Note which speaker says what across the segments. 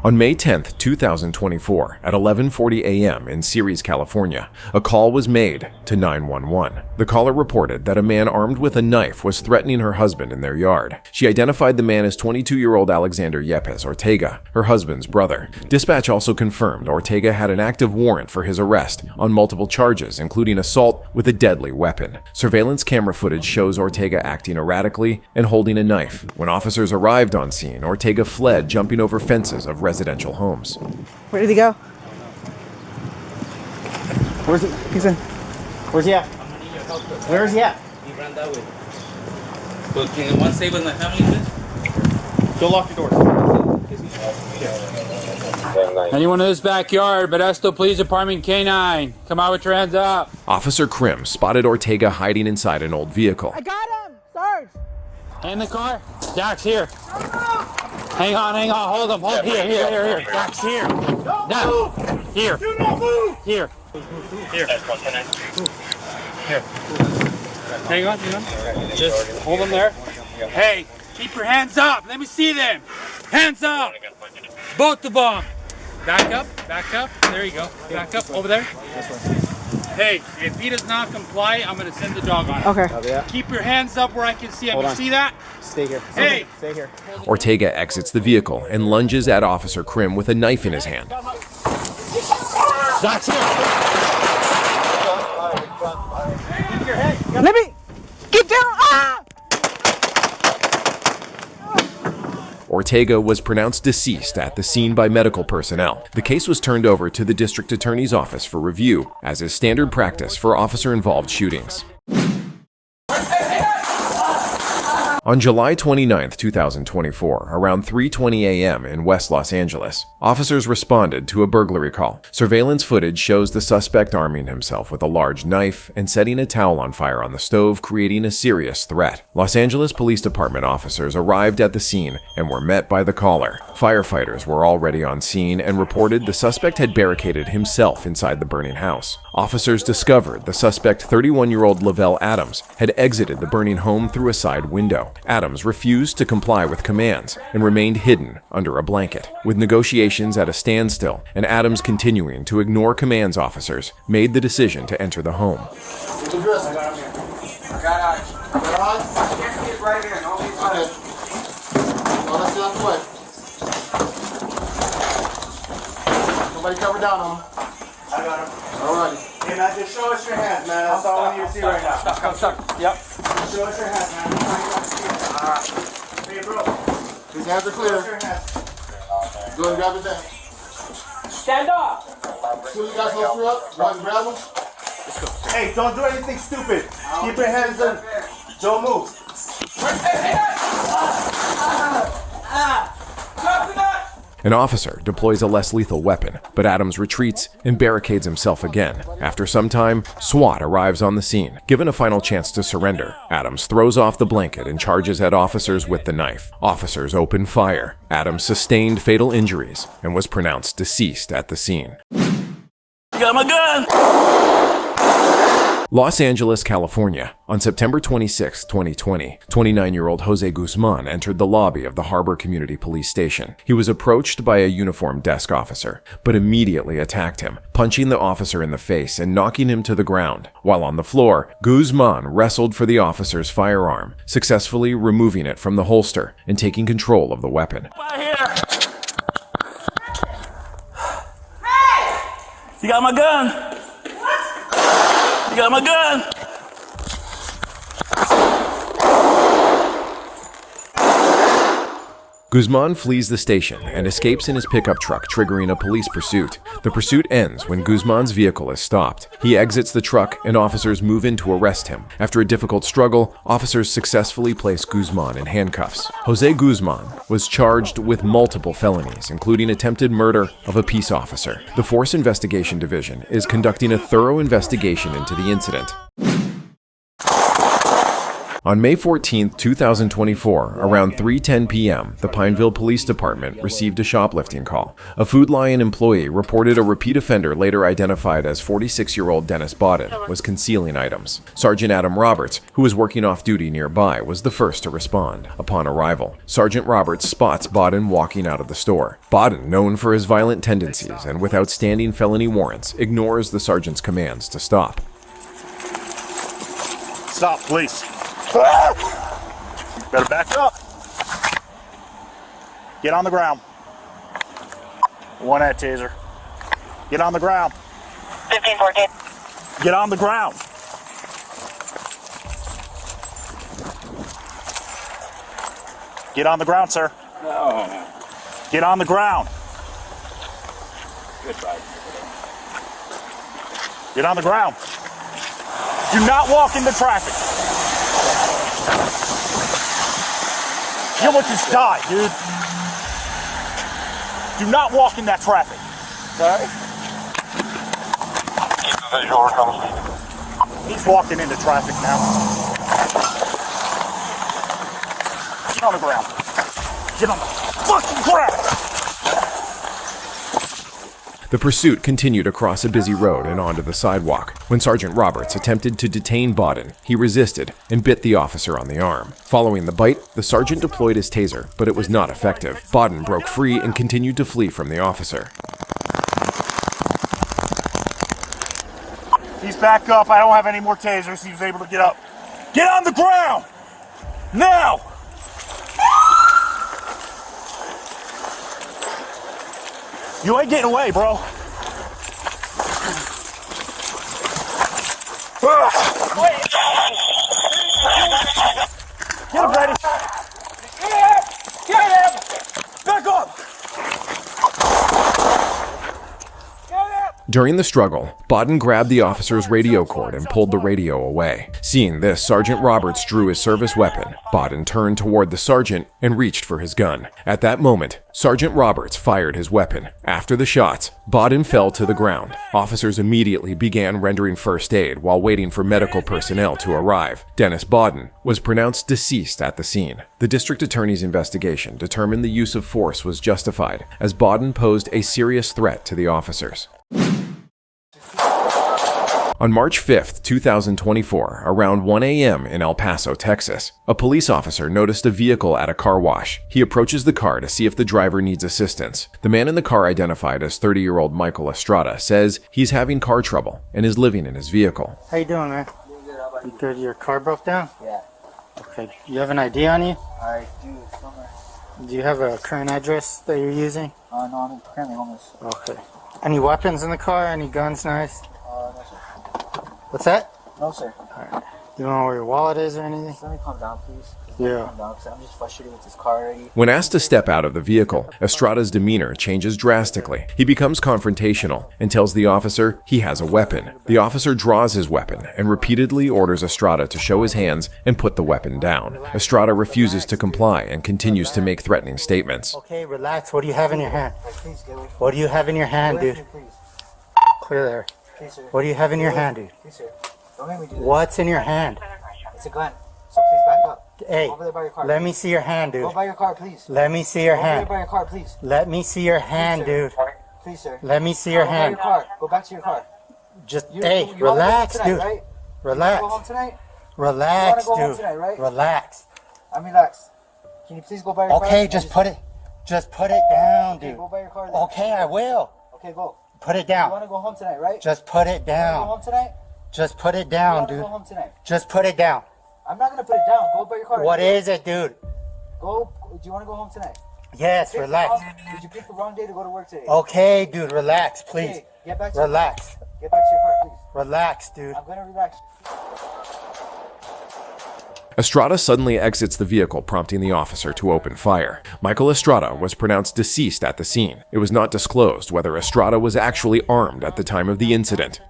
Speaker 1: On May 10, 2024, at 11:40 a.m. in Ceres, California, a call was made to 911. The caller reported that a man armed with a knife was threatening her husband in their yard. She identified the man as 22-year-old Alexander Yepes Ortega, her husband's brother. Dispatch also confirmed Ortega had an active warrant for his arrest on multiple charges, including assault with a deadly weapon. Surveillance camera footage shows Ortega acting erratically and holding a knife. When officers arrived on scene, Ortega fled, jumping over fences of residential homes.
Speaker 2: Where did he go?
Speaker 3: Where's he? He's in. Where's he at? Where is he at?
Speaker 4: He ran that way. So can one save us my family, please?
Speaker 3: Don't lock your doors.
Speaker 5: Anyone in this backyard, Modesto Police Department K9. Come out with your hands up.
Speaker 1: Officer Krim spotted Ortega hiding inside an old vehicle.
Speaker 2: I got him! Sarge!
Speaker 5: In the car? Dax, here. Hang on, hold him. Hold here. Dax, here. Dax, here. Do not move! Here. Here. Hang on. Just hold them there. Hey, keep your hands up. Let me see them. Hands up. Both of them. Back up. There you go. Back up over there. Hey, if he does not comply, I'm going to send the dog on him.
Speaker 2: Okay.
Speaker 5: Keep your hands up where I can see him. You see that?
Speaker 3: Stay here.
Speaker 5: Hey!
Speaker 3: Stay here.
Speaker 1: Ortega exits the vehicle and lunges at Officer Krim with a knife in his hand.
Speaker 5: Dax, here.
Speaker 2: Let me get down! Ah!
Speaker 1: Ortega was pronounced deceased at the scene by medical personnel. The case was turned over to the district attorney's office for review, as is standard practice for officer-involved shootings. On July 29, 2024, around 3:20 a.m. in West Los Angeles, officers responded to a burglary call. Surveillance footage shows the suspect arming himself with a large knife and setting a towel on fire on the stove, creating a serious threat. Los Angeles Police Department officers arrived at the scene and were met by the caller. Firefighters were already on scene and reported the suspect had barricaded himself inside the burning house. Officers discovered the suspect, 31-year-old Lavelle Adams, had exited the burning home through a side window. Adams refused to comply with commands and remained hidden under a blanket. With negotiations at a standstill and Adams continuing to ignore commands, officers made the decision to enter the home.
Speaker 6: Somebody cover down on him. I got him. Alrighty. Hey, now just show us your hands, man. That's all I need to see right now.
Speaker 5: Stuck. Yep.
Speaker 6: Show us your hands, man. Alright. Hey, bro. His hands are clear. Show us your hands. Go ahead and grab his hand.
Speaker 5: Stand up.
Speaker 6: As soon as you guys go through up, go ahead and grab him. Hey, don't do anything stupid. Keep your hands in. Don't move.
Speaker 1: An officer deploys a less lethal weapon, but Adams retreats and barricades himself again. After some time, SWAT arrives on the scene. Given a final chance to surrender, Adams throws off the blanket and charges at officers with the knife. Officers open fire. Adams sustained fatal injuries and was pronounced deceased at the scene.
Speaker 4: You got my gun!
Speaker 1: Los Angeles, California. On September 26, 2020, 29-year-old Jose Guzman entered the lobby of the Harbor Community Police Station. He was approached by a uniformed desk officer, but immediately attacked him, punching the officer in the face and knocking him to the ground. While on the floor, Guzman wrestled for the officer's firearm, successfully removing it from the holster and taking control of the weapon.
Speaker 4: Right here! Hey! You got my gun! You got my gun!
Speaker 1: Guzman flees the station and escapes in his pickup truck, triggering a police pursuit. The pursuit ends when Guzman's vehicle is stopped. He exits the truck and officers move in to arrest him. After a difficult struggle, officers successfully place Guzman in handcuffs. Jose Guzman was charged with multiple felonies, including attempted murder of a peace officer. The Force Investigation Division is conducting a thorough investigation into the incident. On May 14, 2024, around 3:10 p.m., the Pineville Police Department received a shoplifting call. A Food Lion employee reported a repeat offender, later identified as 46-year-old Dennis Bodden, was concealing items. Sergeant Adam Roberts, who was working off duty nearby, was the first to respond. Upon arrival, Sergeant Roberts spots Bodden walking out of the store. Bodden, known for his violent tendencies and with outstanding felony warrants, ignores the sergeant's commands to stop.
Speaker 7: Stop, please. Better back up. Get on the ground. One at taser. Get on the ground.
Speaker 8: 15-14.
Speaker 7: Get on the ground. Get on the ground, sir.
Speaker 4: No.
Speaker 7: Get on the ground.
Speaker 4: Goodbye.
Speaker 7: Get on the ground. Do not walk into traffic. You almost just died, dude. Do not walk in that traffic.
Speaker 4: Sorry?
Speaker 7: He's walking into traffic now. Get on the ground. Get on the fucking ground.
Speaker 1: The pursuit continued across a busy road and onto the sidewalk. When Sergeant Roberts attempted to detain Bodden, he resisted and bit the officer on the arm. Following the bite, the sergeant deployed his taser, but it was not effective. Bodden broke free and continued to flee from the officer.
Speaker 7: He's back up. I don't have any more tasers. He was able to get up. Get on the ground! Now! You ain't getting away, bro. Get him, Brady. Get him! Back up!
Speaker 1: During the struggle, Bodden grabbed the officer's radio cord and pulled the radio away. Seeing this, Sergeant Roberts drew his service weapon. Bodden turned toward the sergeant and reached for his gun. At that moment, Sergeant Roberts fired his weapon. After the shots, Bodden fell to the ground. Officers immediately began rendering first aid while waiting for medical personnel to arrive. Dennis Bodden was pronounced deceased at the scene. The district attorney's investigation determined the use of force was justified, as Bodden posed a serious threat to the officers. On March 5, 2024, around 1 a.m. in El Paso, Texas, a police officer noticed a vehicle at a car wash. He approaches the car to see if the driver needs assistance. The man in the car, identified as 30-year-old Michael Estrada, says he's having car trouble and is living in his vehicle.
Speaker 3: How you doing, man? You good? Your car broke down?
Speaker 8: Yeah.
Speaker 3: Okay. You have an ID on you?
Speaker 8: I do, somewhere.
Speaker 3: Do you have a current address that you're using?
Speaker 8: No, I'm currently homeless.
Speaker 3: Okay. Any weapons in the car? Any guns? Nice.
Speaker 8: No, sir.
Speaker 3: What's that?
Speaker 8: No, sir.
Speaker 3: Alright. You don't know where your wallet is or anything?
Speaker 8: Just let me calm down, please.
Speaker 3: Yeah.
Speaker 8: Calm down, because I'm just frustrated with this car already.
Speaker 1: When asked to step out of the vehicle, Estrada's demeanor changes drastically. He becomes confrontational and tells the officer he has a weapon. The officer draws his weapon and repeatedly orders Estrada to show his hands and put the weapon down. Estrada refuses to comply and continues to make threatening statements.
Speaker 3: Okay, relax. What do you have in your hand?
Speaker 8: Please, get away from me.
Speaker 3: What do you have in your hand,
Speaker 8: Get away
Speaker 3: dude?
Speaker 8: from me, please.
Speaker 3: Clear there.
Speaker 8: Please, sir.
Speaker 3: What do you have in your hand, dude?
Speaker 8: Please, sir. Don't make me do this.
Speaker 3: What's in your hand?
Speaker 8: It's a gun. So please back up.
Speaker 3: Hey,
Speaker 8: Go over there by your car.
Speaker 3: let me see your hand, dude.
Speaker 8: Go by your car, please.
Speaker 3: Let me see your
Speaker 8: Go over there
Speaker 3: hand.
Speaker 8: by your car, please.
Speaker 3: Let me see your hand,
Speaker 8: sir.
Speaker 3: dude.
Speaker 8: Please, sir.
Speaker 3: Let me see your
Speaker 8: Go by
Speaker 3: hand.
Speaker 8: your car. Go back to your car.
Speaker 3: Just,
Speaker 8: You
Speaker 3: hey,
Speaker 8: wanna go home
Speaker 3: relax,
Speaker 8: tonight,
Speaker 3: dude.
Speaker 8: Right? You
Speaker 3: Relax.
Speaker 8: wanna go home tonight?
Speaker 3: Relax,
Speaker 8: You wanna go home
Speaker 3: dude.
Speaker 8: tonight, right?
Speaker 3: Relax.
Speaker 8: I'm relaxed. Can you please go by your car?
Speaker 3: Okay,
Speaker 8: and
Speaker 3: just put it down,
Speaker 8: Okay,
Speaker 3: dude.
Speaker 8: go by your car then.
Speaker 3: Okay, I will.
Speaker 8: Okay, go.
Speaker 3: Put it
Speaker 8: You
Speaker 3: down.
Speaker 8: wanna go home tonight, right?
Speaker 3: Just put it
Speaker 8: You wanna go
Speaker 3: down.
Speaker 8: home tonight?
Speaker 3: Just put it
Speaker 8: You
Speaker 3: down,
Speaker 8: wanna
Speaker 3: dude.
Speaker 8: go home tonight?
Speaker 3: Just put it down.
Speaker 8: I'm not gonna put it down. Go by your car.
Speaker 3: What is it, dude?
Speaker 8: Go. Do you wanna go home tonight?
Speaker 3: Yes,
Speaker 8: Pick the
Speaker 3: relax.
Speaker 8: wrong- Did you pick the wrong day to go to work today?
Speaker 3: Okay, dude, relax, please.
Speaker 8: Okay, get back to
Speaker 3: Relax.
Speaker 8: Get back to your car, please.
Speaker 3: Relax, dude.
Speaker 8: I'm gonna relax.
Speaker 1: Estrada suddenly exits the vehicle, prompting the officer to open fire. Michael Estrada was pronounced deceased at the scene. It was not disclosed whether Estrada was actually armed at the time of the incident.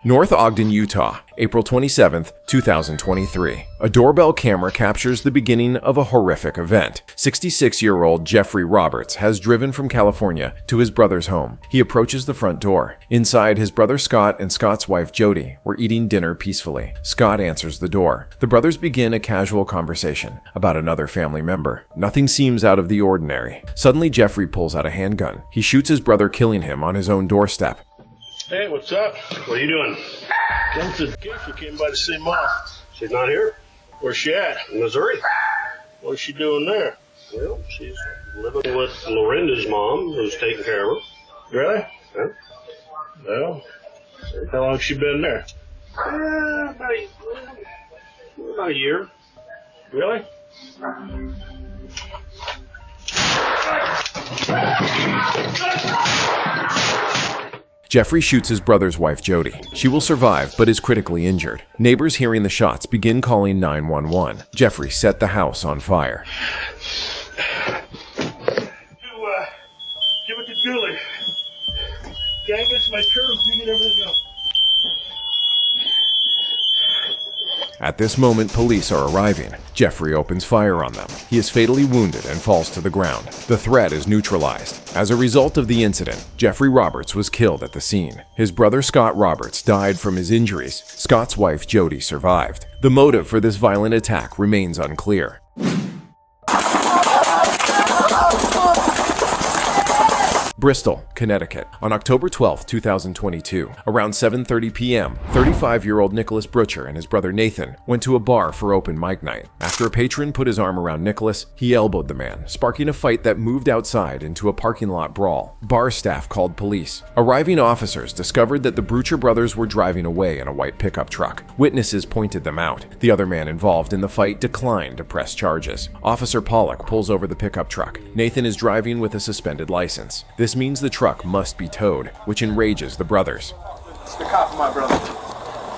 Speaker 1: North Ogden, Utah, April 27, 2023. A doorbell camera captures the beginning of a horrific event. 66-year-old Jeffrey Roberts has driven from California to his brother's home. He approaches the front door. Inside, his brother Scott and Scott's wife Jody were eating dinner peacefully. Scott answers the door. The brothers begin a casual conversation about another family member. Nothing seems out of the ordinary. Suddenly, Jeffrey pulls out a handgun. He shoots his brother, killing him on his own doorstep.
Speaker 9: Hey, what's up? What are you doing? Came to the case. We came by to see Mom. She's not here? Where's she at? In Missouri? What's she doing there? Well, she's living with Lorinda's mom, who's taking care of her. Really? Yeah. Well, how long's she been there? About a year. Really?
Speaker 1: Jeffrey shoots his brother's wife, Jody. She will survive, but is critically injured. Neighbors hearing the shots begin calling 911. Jeffrey set the house on fire.
Speaker 9: Give it to Julie. Gang gets my turtles, you get everything else.
Speaker 1: At this moment, police are arriving. Jeffrey opens fire on them. He is fatally wounded and falls to the ground. The threat is neutralized. As a result of the incident, Jeffrey Roberts was killed at the scene. His brother Scott Roberts died from his injuries. Scott's wife Jody survived. The motive for this violent attack remains unclear. Bristol, Connecticut. On October 12, 2022, around 7:30 p.m., 35-year-old Nicholas Brutcher and his brother Nathan went to a bar for open mic night. After a patron put his arm around Nicholas, he elbowed the man, sparking a fight that moved outside into a parking lot brawl. Bar staff called police. Arriving officers discovered that the Brutcher brothers were driving away in a white pickup truck. Witnesses pointed them out. The other man involved in the fight declined to press charges. Officer Pollock pulls over the pickup truck. Nathan is driving with a suspended license. This means the truck must be towed, which enrages the brothers.
Speaker 6: It's the cop, my brother.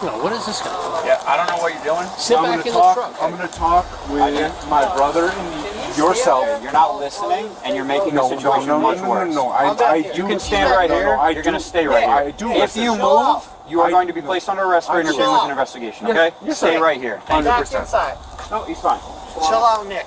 Speaker 5: No, what is this guy?
Speaker 6: Yeah, I don't know what you're doing.
Speaker 5: Sit back in the truck.
Speaker 6: I'm going to talk with my brother and yourself.
Speaker 3: You're not listening, and you're making the situation much worse. You can stand right here. You're going to stay right here.
Speaker 6: I do.
Speaker 3: If you move, you are going to be placed under arrest for interfering with an investigation, okay? Stay right here.
Speaker 6: 100%.
Speaker 3: No, he's fine.
Speaker 8: Chill out, Nick.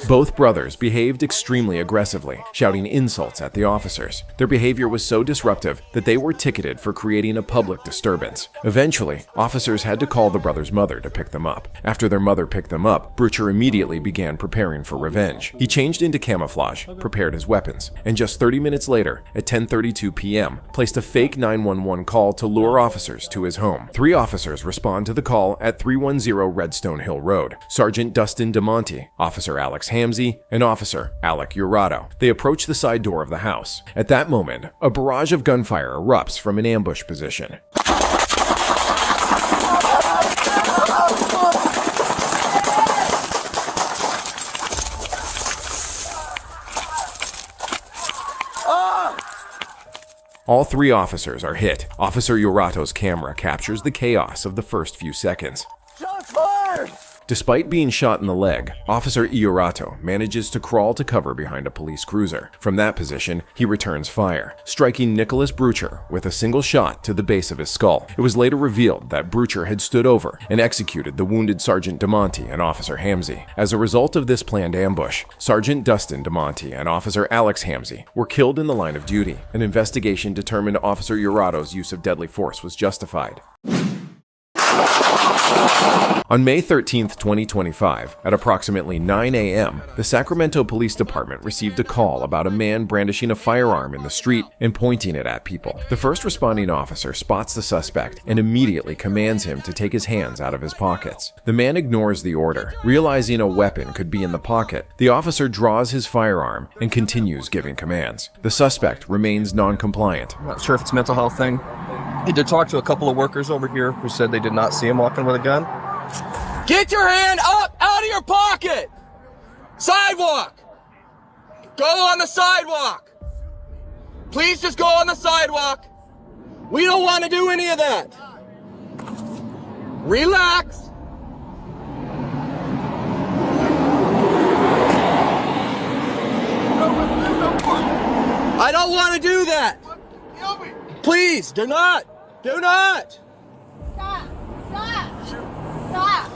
Speaker 1: Both brothers behaved extremely aggressively, shouting insults at the officers. Their behavior was so disruptive that they were ticketed for creating a public disturbance. Eventually, officers had to call the brothers' mother to pick them up. After their mother picked them up, Brutcher immediately began preparing for revenge. He changed into camouflage, prepared his weapons, and just 30 minutes later, at 10:32 p.m., placed a fake 911 call to lure officers to his home. 3 officers respond to the call at 310 Redstone Hill Road. Sergeant Dustin DeMonte, Officer Alex Hamzy, and Officer Alec Urato. They approach the side door of the house. At that moment, a barrage of gunfire erupts from an ambush position. All 3 officers are hit. Officer Urato's camera captures the chaos of the first few seconds.
Speaker 6: Shots fired!
Speaker 1: Despite being shot in the leg, Officer Urato manages to crawl to cover behind a police cruiser. From that position, he returns fire, striking Nicholas Brutcher with a single shot to the base of his skull. It was later revealed that Brutcher had stood over and executed the wounded Sergeant DeMonte and Officer Hamzy. As a result of this planned ambush, Sergeant Dustin DeMonte and Officer Alex Hamzy were killed in the line of duty. An investigation determined Officer Urato's use of deadly force was justified. On May 13, 2025, at approximately 9 a.m., the Sacramento Police Department received a call about a man brandishing a firearm in the street and pointing it at people. The first responding officer spots the suspect and immediately commands him to take his hands out of his pockets. The man ignores the order. Realizing a weapon could be in the pocket, the officer draws his firearm and continues giving commands. The suspect remains non-compliant.
Speaker 10: I'm not sure if it's a mental health thing. He did talk to a couple of workers over here who said they did not see him walking with a gun.
Speaker 11: Get your hand up out of your pocket! Sidewalk! Go on the sidewalk! Please just go on the sidewalk. We don't want to do any of that. Relax. I don't want to do that. Please, do not. Do not.
Speaker 12: Stop.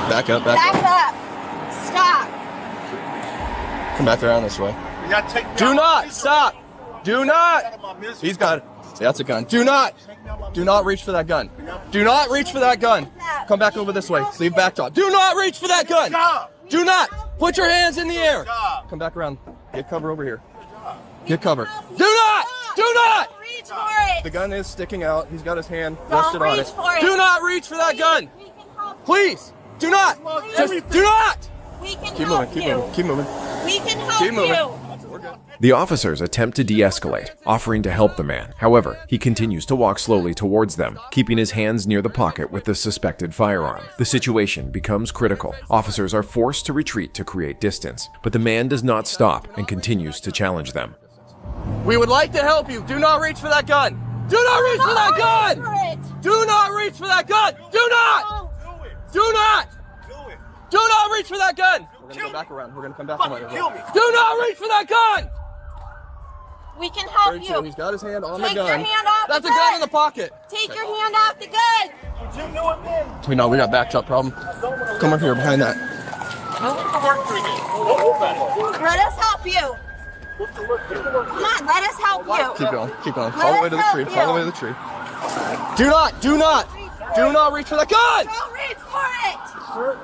Speaker 10: Back up,
Speaker 12: Back up. Stop.
Speaker 10: Come back around this way. Do not stop. Do not. He's got it. That's a gun. Do not reach for that gun. Do not reach for that gun. Come back over this way. Leave back top. Do not reach for that gun. Do not. Put your hands in the air. Come back around. Get cover over here. Get cover. Do not. Do not.
Speaker 12: Reach for it.
Speaker 10: The gun is sticking out. He's got his hand
Speaker 12: Don't
Speaker 10: rested on
Speaker 12: reach
Speaker 10: it.
Speaker 12: for it.
Speaker 10: Do not reach for that gun. Please. Do not. Just do not.
Speaker 12: We can
Speaker 10: Keep
Speaker 12: help
Speaker 10: moving. Keep
Speaker 12: you.
Speaker 10: moving. Keep moving.
Speaker 12: We can help
Speaker 10: Keep moving.
Speaker 12: you.
Speaker 1: The officers attempt to de-escalate, offering to help the man. However, he continues to walk slowly towards them, keeping his hands near the pocket with the suspected firearm. The situation becomes critical. Officers are forced to retreat to create distance, but the man does not stop and continues to challenge them.
Speaker 11: We would like to help you. Do not reach for that gun. Do not reach for that gun. Do not reach for that gun. Do not. Do not. Do not reach for that gun.
Speaker 10: We're gonna go back around. We're gonna come back around.
Speaker 11: Do not reach for that gun.
Speaker 12: We can help you.
Speaker 10: He's got his hand on the
Speaker 12: Take
Speaker 10: gun.
Speaker 12: your hand off
Speaker 11: That's
Speaker 12: the
Speaker 11: a gun in the pocket.
Speaker 12: Take your hand off the gun.
Speaker 10: We know we got backed up problem. Come over here behind that.
Speaker 12: Let us help you. Come on, let us help you.
Speaker 10: Keep going. Keep going.
Speaker 12: Let
Speaker 10: Follow the way
Speaker 12: us
Speaker 10: to the
Speaker 12: help
Speaker 10: tree.
Speaker 12: you.
Speaker 10: Follow the way to the tree. Do not reach for the gun.
Speaker 12: Don't reach for it.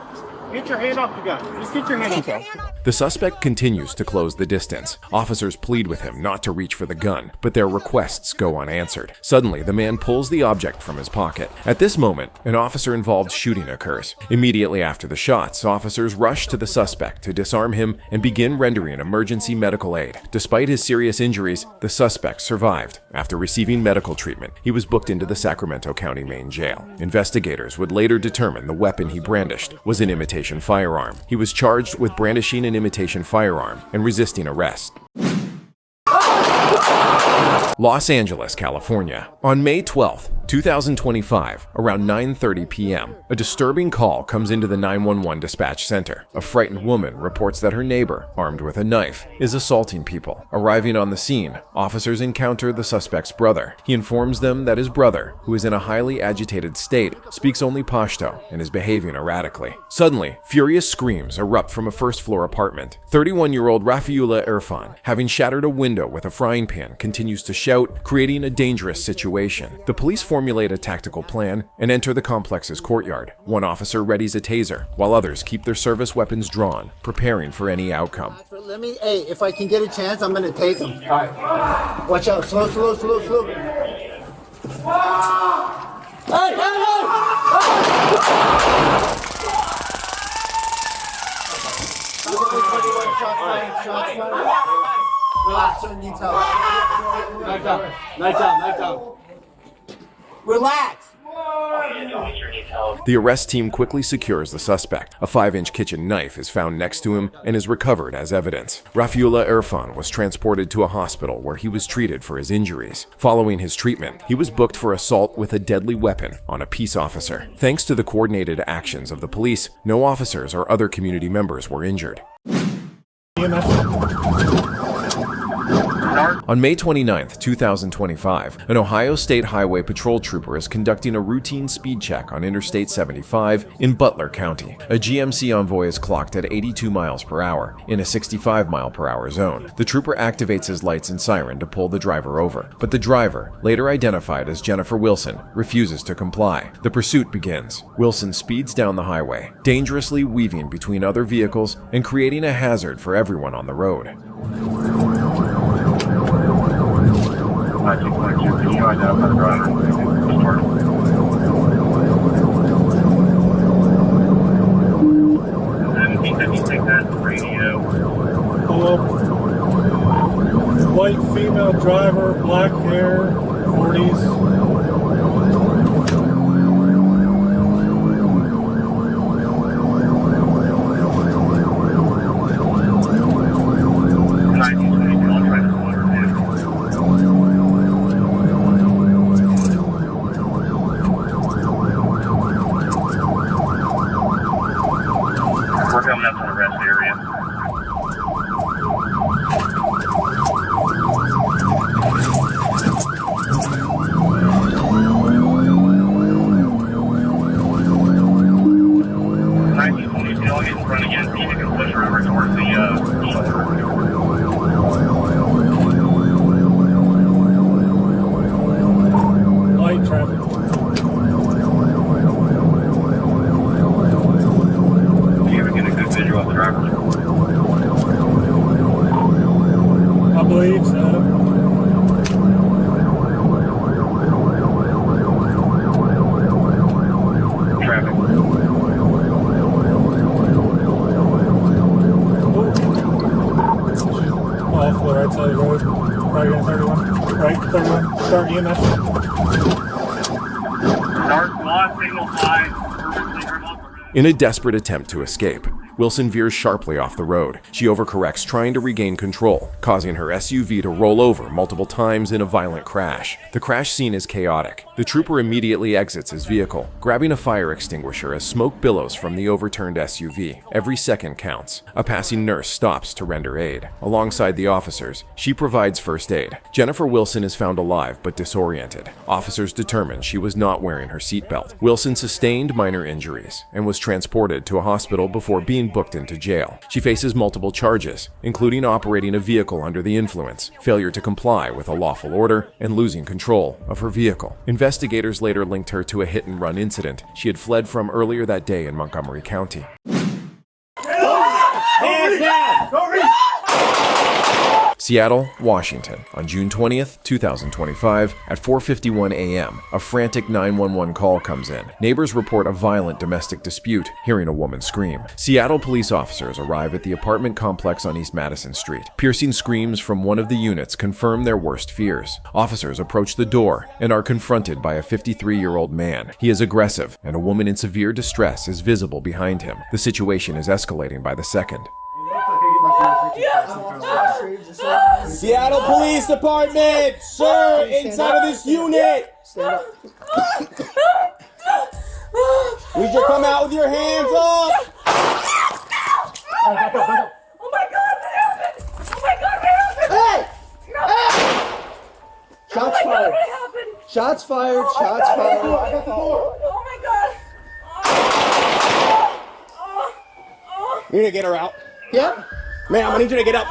Speaker 6: Get your hand off the gun. Just get your hand off the gun.
Speaker 1: The suspect continues to close the distance. Officers plead with him not to reach for the gun, but their requests go unanswered. Suddenly, the man pulls the object from his pocket. At this moment, an officer-involved shooting occurs. Immediately after the shots, officers rush to the suspect to disarm him and begin rendering emergency medical aid. Despite his serious injuries, the suspect survived. After receiving medical treatment, he was booked into the Sacramento County Main Jail. Investigators would later determine the weapon he brandished was an imitation firearm. He was charged with brandishing an imitation firearm and resisting arrest. Los Angeles, California. On May 12th, 2025, around 9:30 p.m., a disturbing call comes into the 911 dispatch center. A frightened woman reports that her neighbor, armed with a knife, is assaulting people. Arriving on the scene, officers encounter the suspect's brother. He informs them that his brother, who is in a highly agitated state, speaks only Pashto and is behaving erratically. Suddenly, furious screams erupt from a first-floor apartment. 31-year-old Rafiullah Irfan, having shattered a window with a frying pan, continues to shout, creating a dangerous situation. The police formulate a tactical plan and enter the complex's courtyard. One officer readies a taser, while others keep their service weapons drawn, preparing for any outcome.
Speaker 8: Let me, hey, if I can get a chance, I'm gonna take him. All right. Watch out, slow.
Speaker 3: Knife down.
Speaker 8: Relax.
Speaker 1: The arrest team quickly secures the suspect. A 5-inch kitchen knife is found next to him and is recovered as evidence. Rafiullah Irfan was transported to a hospital where he was treated for his injuries. Following his treatment, he was booked for assault with a deadly weapon on a peace officer. Thanks to the coordinated actions of the police, no officers or other community members were injured. On May 29, 2025, an Ohio State Highway Patrol trooper is conducting a routine speed check on Interstate 75 in Butler County. A GMC Envoy is clocked at 82 miles per hour in a 65 mile per hour zone. The trooper activates his lights and siren to pull the driver over, but the driver, later identified as Jennifer Wilson, refuses to comply. The pursuit begins. Wilson speeds down the highway, dangerously weaving between other vehicles and creating a hazard for everyone on the road.
Speaker 13: White female driver, black hair, 40s.
Speaker 9: We're coming up to the rest area.
Speaker 13: Sorry, 31. Right, 31. Start EMS.
Speaker 9: Dark lot, signal 5.
Speaker 1: In a desperate attempt to escape, Wilson veers sharply off the road. She overcorrects, trying to regain control, causing her SUV to roll over multiple times in a violent crash. The crash scene is chaotic. The trooper immediately exits his vehicle, grabbing a fire extinguisher as smoke billows from the overturned SUV. Every second counts. A passing nurse stops to render aid. Alongside the officers, she provides first aid. Jennifer Wilson is found alive but disoriented. Officers determined she was not wearing her seatbelt. Wilson sustained minor injuries and was transported to a hospital before being booked into jail. She faces multiple charges, including operating a vehicle under the influence, failure to comply with a lawful order, and losing control of her vehicle. Investigators later linked her to a hit-and-run incident she had fled from earlier that day in Montgomery County. Seattle, Washington, on June 20th, 2025, at 4:51 a.m., a frantic 911 call comes in. Neighbors report a violent domestic dispute, hearing a woman scream. Seattle police officers arrive at the apartment complex on East Madison Street. Piercing screams from one of the units confirm their worst fears. Officers approach the door and are confronted by a 53-year-old man. He is aggressive, and a woman in severe distress is visible behind him. The situation is escalating by the second.
Speaker 11: Seattle Police Department, sir, inside of this unit. We should come out with your hands up.
Speaker 12: Oh my God, what happened? Oh my God, what happened?
Speaker 8: Hey! Shots fired.
Speaker 12: What happened?
Speaker 8: Shots fired. Shots fired.
Speaker 12: Oh my God.
Speaker 11: You need to get her out.
Speaker 8: Yep.
Speaker 11: Ma'am, I need you to get up.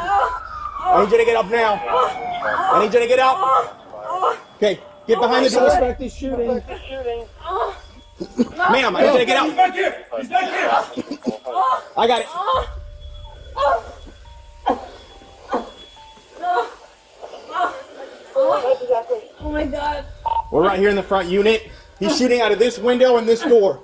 Speaker 11: I need you to get up now. I need you to get up. Okay, get behind the door.
Speaker 8: Suspect is shooting.
Speaker 11: Ma'am, I need you to get out.
Speaker 13: He's back here. He's back here.
Speaker 11: I got it.
Speaker 12: Oh my God.
Speaker 11: We're right here in the front unit. He's shooting out of this window and this door.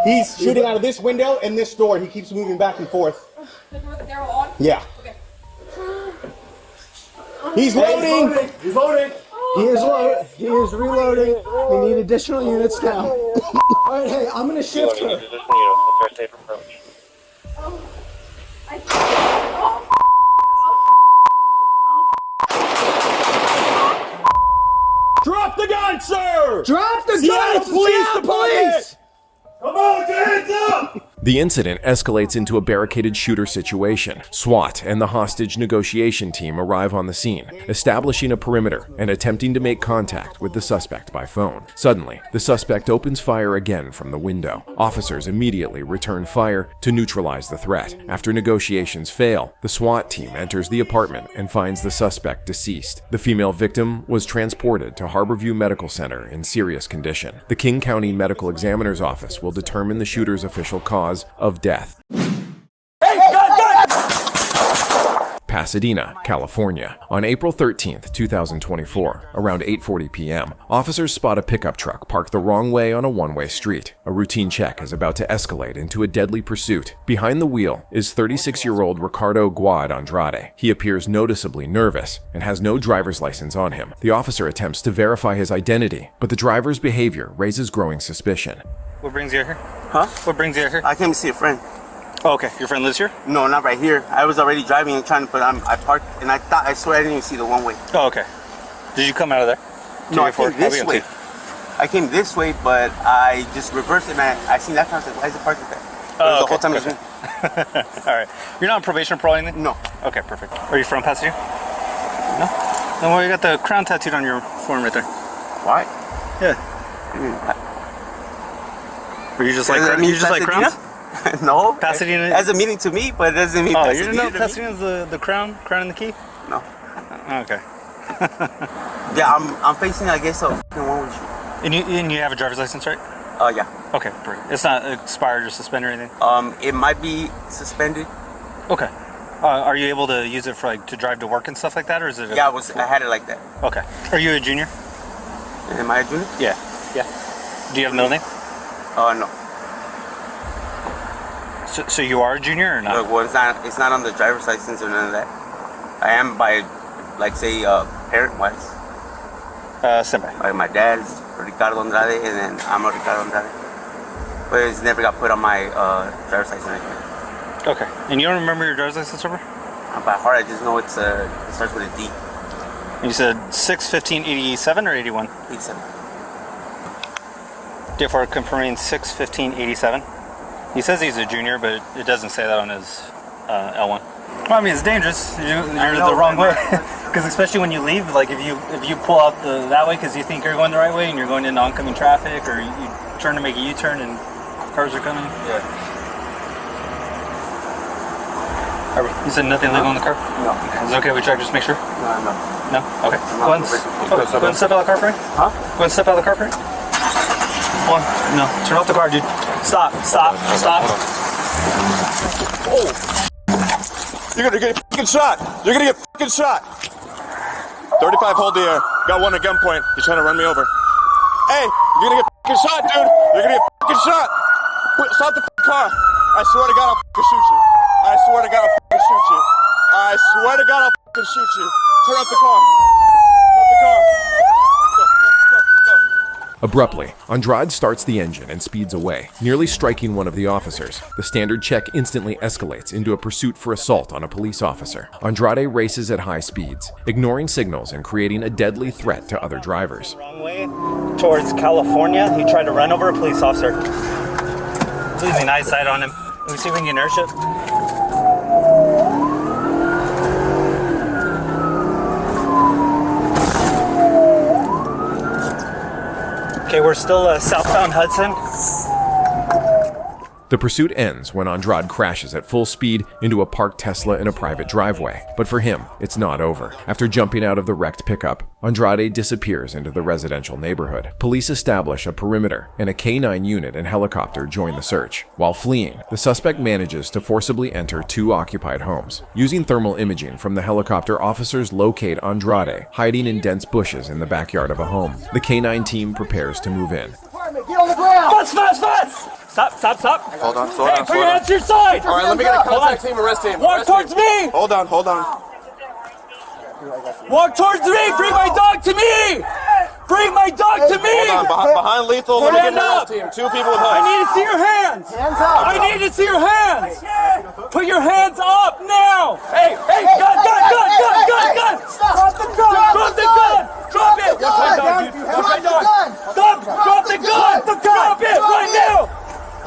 Speaker 11: He's shooting out of this window and this door. He keeps moving back and forth.
Speaker 12: They're on?
Speaker 11: Yeah.
Speaker 12: Okay.
Speaker 11: He's loading.
Speaker 13: He's loading.
Speaker 8: He is loading. He is reloading. We need additional units now. All right, hey, I'm gonna shift her.
Speaker 11: Drop the gun, sir!
Speaker 8: Drop the
Speaker 11: Seattle
Speaker 8: gun!
Speaker 11: Police Department!
Speaker 13: Come on, get your hands up!
Speaker 1: The incident escalates into a barricaded shooter situation. SWAT and the hostage negotiation team arrive on the scene, establishing a perimeter and attempting to make contact with the suspect by phone. Suddenly, the suspect opens fire again from the window. Officers immediately return fire to neutralize the threat. After negotiations fail, the SWAT team enters the apartment and finds the suspect deceased. The female victim was transported to Harborview Medical Center in serious condition. The King County Medical Examiner's Office will determine the shooter's official cause of death. Pasadena, California. On April 13th, 2024, around 8:40 p.m., officers spot a pickup truck parked the wrong way on a one-way street. A routine check is about to escalate into a deadly pursuit. Behind the wheel is 36-year-old Ricardo Guad Andrade. He appears noticeably nervous and has no driver's license on him. The officer attempts to verify his identity, but the driver's behavior raises growing suspicion.
Speaker 14: What brings you here?
Speaker 15: Huh?
Speaker 14: What brings you here?
Speaker 15: I came to see a friend.
Speaker 14: Oh, okay. Your friend lives here?
Speaker 15: No, not right here. I was already driving and trying to, but I parked and I swear I didn't even see the one way.
Speaker 14: Oh, okay. Did you come out of there?
Speaker 15: No, I came this way. I came this way, but I just reversed it and I seen that car. I was like, why is it parked like that?
Speaker 14: Oh,
Speaker 15: the whole time
Speaker 14: okay. All right. You're not on probation or parole or anything?
Speaker 15: No.
Speaker 14: Okay, perfect. Are you from Pasadena? No? Then why you got the crown tattooed on your forearm right there?
Speaker 15: Why?
Speaker 14: Yeah. Are you just like crowns?
Speaker 15: No.
Speaker 14: Pasadena
Speaker 15: has a meaning to me, but it doesn't mean Pasadena.
Speaker 14: Oh, you didn't know Pasadena's the crown and the key?
Speaker 15: No.
Speaker 14: Okay.
Speaker 15: Yeah, I'm facing, I guess, a one with you.
Speaker 14: And you have a driver's license, right?
Speaker 15: Yeah.
Speaker 14: Okay, great. It's not expired or suspended or anything?
Speaker 15: It might be suspended.
Speaker 14: Okay. Are you able to use it for to drive to work and stuff like that, or is it?
Speaker 15: Yeah, I had it like that.
Speaker 14: Okay. Are you a junior?
Speaker 15: Am I a junior?
Speaker 14: Yeah. Do you have a middle name?
Speaker 15: No.
Speaker 14: So you are a junior or not?
Speaker 15: Well, it's not on the driver's license or none of that. I am by, like, say, parent-wise.
Speaker 14: Senpai.
Speaker 15: Like, my dad's Ricardo Andrade, and then I'm a Ricardo Andrade. But it's never got put on my driver's license right here.
Speaker 14: Okay. And you don't remember your driver's license number?
Speaker 15: By heart, I just know it starts with a D.
Speaker 14: And you said 6/15/87 or 81?
Speaker 15: 87.
Speaker 14: Therefore, confirming 6/15/87. He says he's a junior, but it doesn't say that on his L1. Well, I mean, it's dangerous. You're the wrong way. Because especially when you leave, like if you pull out that way because you think you're going the right way and you're going into oncoming traffic, or you trying to make a U-turn and cars are coming.
Speaker 15: Yeah.
Speaker 14: You said nothing illegal in the car?
Speaker 15: No.
Speaker 14: Is it okay we check? Just make sure?
Speaker 15: No.
Speaker 14: No? Okay. Go ahead and step out of the car for me.
Speaker 15: Huh?
Speaker 14: Go ahead and step out of the car for me. Hold on. No. Turn off the car, dude. Stop.
Speaker 7: Oh! You're gonna get fucking shot! You're gonna get fucking shot! 35, hold the air. Got one at gunpoint. He's trying to run me over. Hey! You're gonna get fucking shot, dude! You're gonna get fucking shot! Stop the fucking car! I swear to God, I'll fucking shoot you. I swear to God, I'll fucking shoot you. I swear to God, I'll fucking shoot you. Turn off the car. Turn off the car.
Speaker 1: Abruptly, Andrade starts the engine and speeds away, nearly striking one of the officers. The standard check instantly escalates into a pursuit for assault on a police officer. Andrade races at high speeds, ignoring signals and creating a deadly threat to other drivers.
Speaker 14: Wrong way towards California. He tried to run over a police officer. It's losing eyesight on him. Let me see if we can get an airship. Okay, we're still southbound Hudson.
Speaker 1: The pursuit ends when Andrade crashes at full speed into a parked Tesla in a private driveway. But for him, it's not over. After jumping out of the wrecked pickup, Andrade disappears into the residential neighborhood. Police establish a perimeter, and a K-9 unit and helicopter join the search. While fleeing, the suspect manages to forcibly enter 2 occupied homes. Using thermal imaging from the helicopter, officers locate Andrade hiding in dense bushes in the backyard of a home. The K-9 team prepares to move in.
Speaker 12: Get on the ground! Fast! Stop!
Speaker 7: Hold on, slow
Speaker 12: Hey,
Speaker 7: down,
Speaker 12: put your hands to your side!
Speaker 7: All right, let me get a contact team, arrest him.
Speaker 12: Walk towards me!
Speaker 7: Hold on.
Speaker 12: Walk towards me! Bring my dog to me! Bring my dog to me!
Speaker 7: Hold on, behind lethal, let me get an arrest team. 2 people with
Speaker 12: I
Speaker 7: hoods.
Speaker 12: need to see your hands!
Speaker 2: Hands up!
Speaker 12: I need to see your hands! Put your hands up now! Hey! Gun! Stop! Drop the gun! Drop it! Watch my dog, dude! Watch my dog! Stop! Drop the gun! Drop it right now!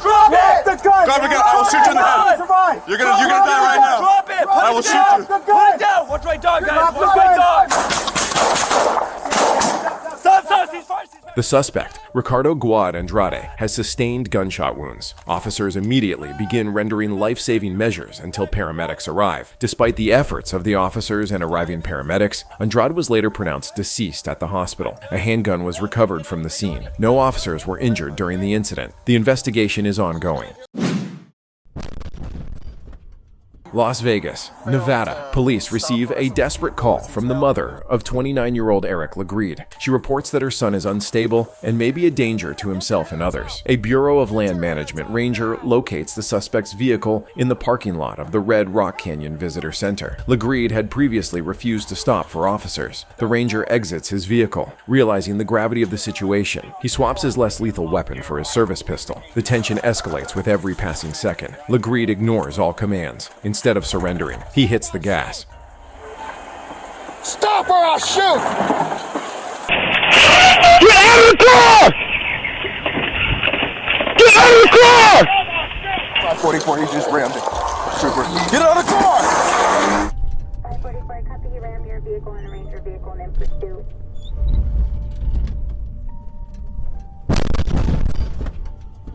Speaker 12: Drop it! The gun!
Speaker 7: Drop the gun! I will shoot you in the head! You're gonna die right now!
Speaker 12: Drop it!
Speaker 7: I will shoot you!
Speaker 12: Put it down! Watch my dog, guys! Watch my dog! Stop! He's fired!
Speaker 1: The suspect, Ricardo Guad Andrade, has sustained gunshot wounds. Officers immediately begin rendering life-saving measures until paramedics arrive. Despite the efforts of the officers and arriving paramedics, Andrade was later pronounced deceased at the hospital. A handgun was recovered from the scene. No officers were injured during the incident. The investigation is ongoing. Las Vegas, Nevada. Police receive a desperate call from the mother of 29-year-old Eric Legreed. She reports that her son is unstable and may be a danger to himself and others. A Bureau of Land Management ranger locates the suspect's vehicle in the parking lot of the Red Rock Canyon Visitor Center. Legreed had previously refused to stop for officers. The ranger exits his vehicle. Realizing the gravity of the situation, he swaps his less lethal weapon for his service pistol. The tension escalates with every passing second. Legreed ignores all commands. Instead of surrendering, he hits the gas.
Speaker 12: Stop or I'll shoot!
Speaker 7: Get out of the car! Get out of the car! 544, he just rammed it. Trooper, get out of the car!
Speaker 16: 544, copy, you rammed your vehicle and a ranger vehicle and in pursuit.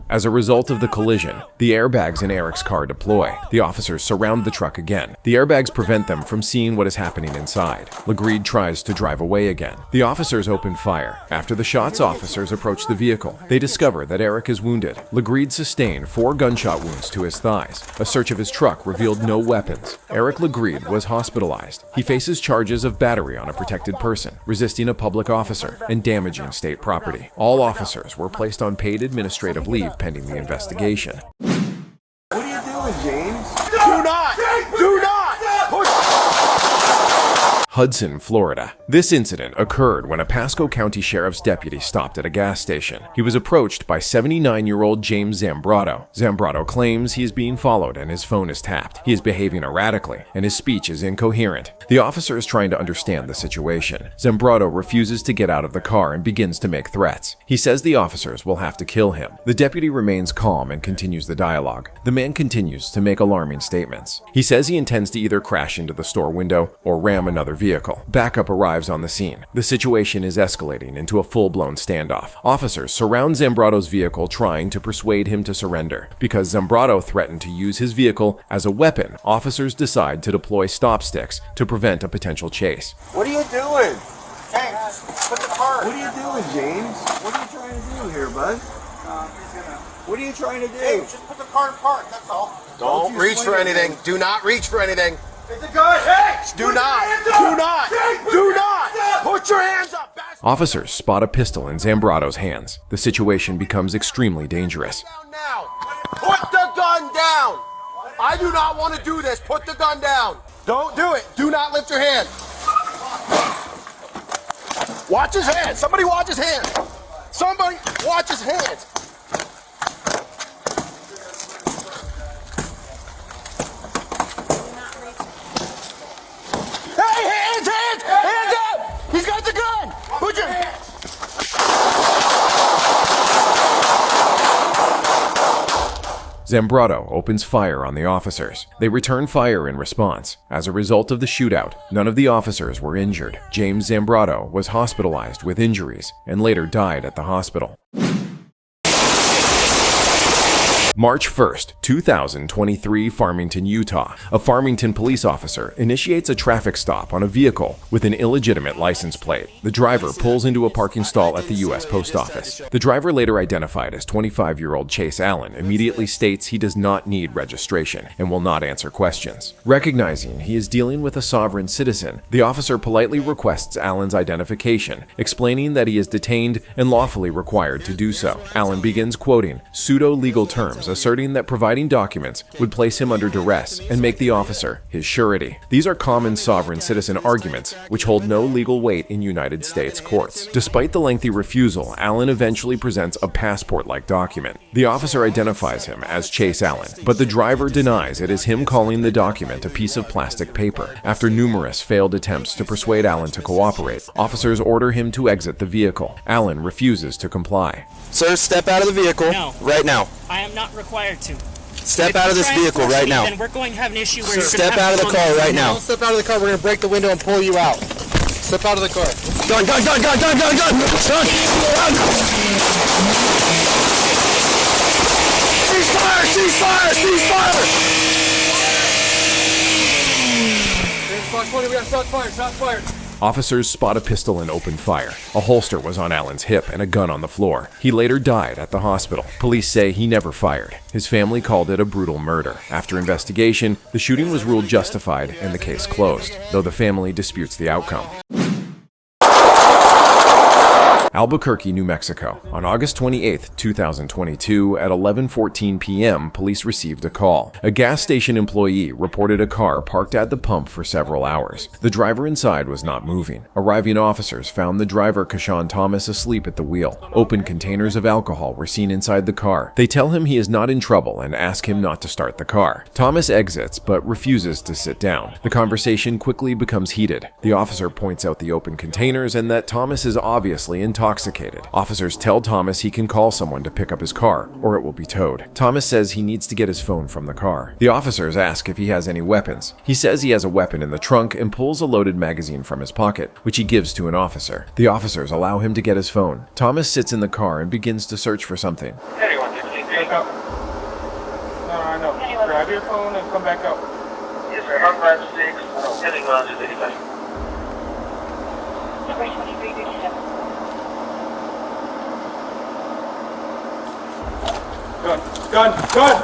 Speaker 1: As a result of the collision, the airbags in Eric's car deploy. The officers surround the truck again. The airbags prevent them from seeing what is happening inside. Legreed tries to drive away again. The officers open fire. After the shots, officers approach the vehicle. They discover that Eric is wounded. Legreed sustained 4 gunshot wounds to his thighs. A search of his truck revealed no weapons. Eric Legreed was hospitalized. He faces charges of battery on a protected person, resisting a public officer, and damaging state property. All officers were placed on paid administrative leave pending the investigation.
Speaker 12: What are you doing?
Speaker 10: doing, James? Do not! Do not! Push!
Speaker 1: Hudson, Florida. This incident occurred when a Pasco County Sheriff's deputy stopped at a gas station. He was approached by 79-year-old James Zambrotto. Zambrotto claims he is being followed and his phone is tapped. He is behaving erratically and his speech is incoherent. The officer is trying to understand the situation. Zambrotto refuses to get out of the car and begins to make threats. He says the officers will have to kill him. The deputy remains calm and continues the dialogue. The man continues to make alarming statements. He says he intends to either crash into the store window or ram another vehicle. Backup arrives on the scene. The situation is escalating into a full-blown standoff. Officers surround Zambrotto's vehicle trying to persuade him to surrender. Because Zambrotto threatened to use his vehicle as a weapon, officers decide to deploy stop sticks to prevent a potential chase.
Speaker 10: What are you doing?
Speaker 6: Hey, put the car.
Speaker 10: What are you doing, James? What are you trying to do here, bud? What are you trying to do?
Speaker 6: Hey, just put the car in park, that's all.
Speaker 10: Don't reach for anything. Do not reach for anything.
Speaker 6: It's a gun. Hey!
Speaker 10: Do not! Do not! Do not! Put your hands up!
Speaker 1: Officers spot a pistol in Zambrotto's hands. The situation becomes extremely dangerous.
Speaker 10: Now! Put the gun down! I do not want to do this. Put the gun down. Don't do it. Do not lift your hand. Watch his hands. Somebody watch his hands. Somebody watch his hands. Hey, hands, hands, hands up! He's got the gun. Put your hands.
Speaker 1: Zambrotto opens fire on the officers. They return fire in response. As a result of the shootout, none of the officers were injured. James Zambrotto was hospitalized with injuries and later died at the hospital. March 1st, 2023, Farmington, Utah. A Farmington police officer initiates a traffic stop on a vehicle with an illegitimate license plate. The driver pulls into a parking stall at the U.S. Post Office. The driver, later identified as 25-year-old Chase Allen, immediately states he does not need registration and will not answer questions. Recognizing he is dealing with a sovereign citizen, the officer politely requests Allen's identification, explaining that he is detained and lawfully required to do so. Allen begins quoting pseudo-legal terms, asserting that providing documents would place him under duress and make the officer his surety. These are common sovereign citizen arguments which hold no legal weight in United States courts. Despite the lengthy refusal, Allen eventually presents a passport-like document. The officer identifies him as Chase Allen, but the driver denies it is him calling the document a piece of plastic paper. After numerous failed attempts to persuade Allen to cooperate, officers order him to exit the vehicle. Allen refuses to comply.
Speaker 10: Sir, step out of the vehicle right now.
Speaker 17: I am not required to.
Speaker 10: Step out of this vehicle right now.
Speaker 17: Then we're going to have an issue where you're
Speaker 10: Step out of the car right now.
Speaker 6: Don't step out of the car. We're going to break the window and pull you out. Step out of the car.
Speaker 10: Gun, gun, gun, gun, gun, gun, gun! Gun! Cease fire! Cease fire! Cease fire!
Speaker 5: We got shots fired, shots fired.
Speaker 1: Officers spot a pistol and open fire. A holster was on Allen's hip and a gun on the floor. He later died at the hospital. Police say he never fired. His family called it a brutal murder. After investigation, the shooting was ruled justified and the case closed, though the family disputes the outcome. Albuquerque, New Mexico. On August 28, 2022, at 11:14 p.m., police received a call. A gas station employee reported a car parked at the pump for several hours. The driver inside was not moving. Arriving officers found the driver, Kashawn Thomas, asleep at the wheel. Open containers of alcohol were seen inside the car. They tell him he is not in trouble and ask him not to start the car. Thomas exits but refuses to sit down. The conversation quickly becomes heated. The officer points out the open containers and that Thomas is obviously intoxicated. Officers tell Thomas he can call someone to pick up his car, or it will be towed. Thomas says he needs to get his phone from the car. The officers ask if he has any weapons. He says he has a weapon in the trunk and pulls a loaded magazine from his pocket, which he gives to an officer. The officers allow him to get his phone. Thomas sits in the car and begins to search for something.
Speaker 5: Anyone, back up. No, no, no. Grab your phone and come back up.
Speaker 9: Yes, sir. 156, heading on to 85.
Speaker 16: Number 2357.
Speaker 5: Gun, gun, gun!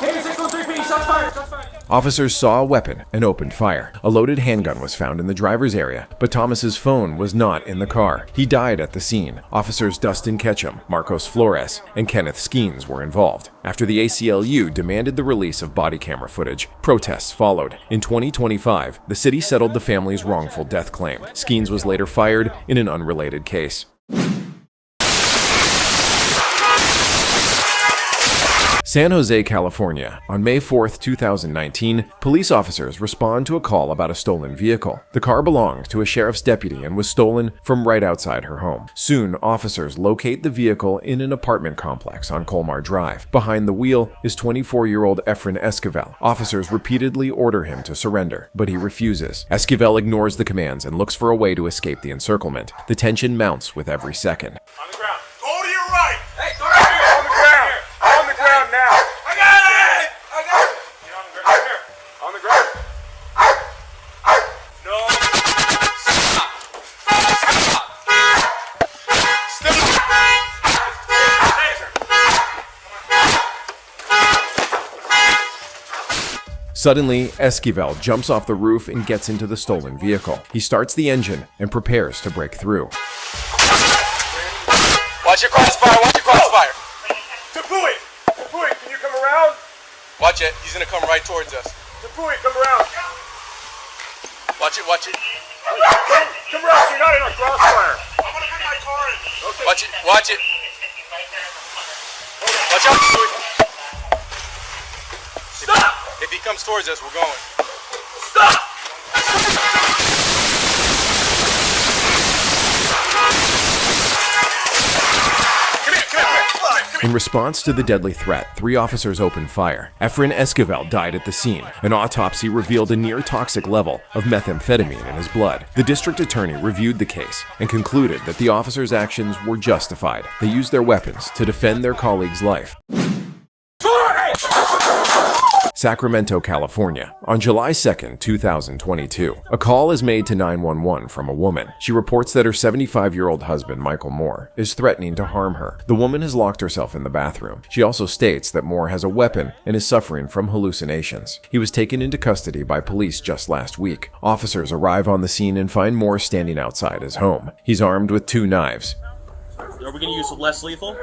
Speaker 5: Hey, 613P, shots fired, shots fired!
Speaker 1: Officers saw a weapon and opened fire. A loaded handgun was found in the driver's area, but Thomas's phone was not in the car. He died at the scene. Officers Dustin Ketchum, Marcos Flores, and Kenneth Skeens were involved. After the ACLU demanded the release of body camera footage, protests followed. In 2025, the city settled the family's wrongful death claim. Skeens was later fired in an unrelated case. San Jose, California. On May 4, 2019, police officers respond to a call about a stolen vehicle. The car belonged to a sheriff's deputy and was stolen from right outside her home. Soon, officers locate the vehicle in an apartment complex on Colmar Drive. Behind the wheel is 24-year-old Efren Esquivel. Officers repeatedly order him to surrender, but he refuses. Esquivel ignores the commands and looks for a way to escape the encirclement. The tension mounts with every second.
Speaker 13: On the ground. Go to your right. Hey, go right here. On the ground. On the ground now. I got it. I got it. Get on the ground. Here. On the ground. No. Stop. Stop.
Speaker 1: Suddenly, Esquivel jumps off the roof and gets into the stolen vehicle. He starts the engine and prepares to break through.
Speaker 11: Watch your crossfire, watch your crossfire.
Speaker 13: Tapui, can you come around?
Speaker 11: Watch it, he's gonna come right towards us.
Speaker 13: Tapui, come around.
Speaker 11: Watch it, watch it.
Speaker 13: Come around, so you're not in a crossfire. I'm gonna put my car in. Okay.
Speaker 11: Watch it, watch it. Watch out, Tapui.
Speaker 13: Stop!
Speaker 11: If he comes towards us, we're going.
Speaker 13: Stop!
Speaker 1: In response to the deadly threat, 3 officers opened fire. Efren Esquivel died at the scene. An autopsy revealed a near-toxic level of methamphetamine in his blood. The district attorney reviewed the case and concluded that the officers' actions were justified. They used their weapons to defend their colleague's life. Sacramento, California. On July 2, 2022, a call is made to 911 from a woman. She reports that her 75-year-old husband, Michael Moore, is threatening to harm her. The woman has locked herself in the bathroom. She also states that Moore has a weapon and is suffering from hallucinations. He was taken into custody by police just last week. Officers arrive on the scene and find Moore standing outside his home. He's armed with 2 knives.
Speaker 12: Are we going to use less lethal?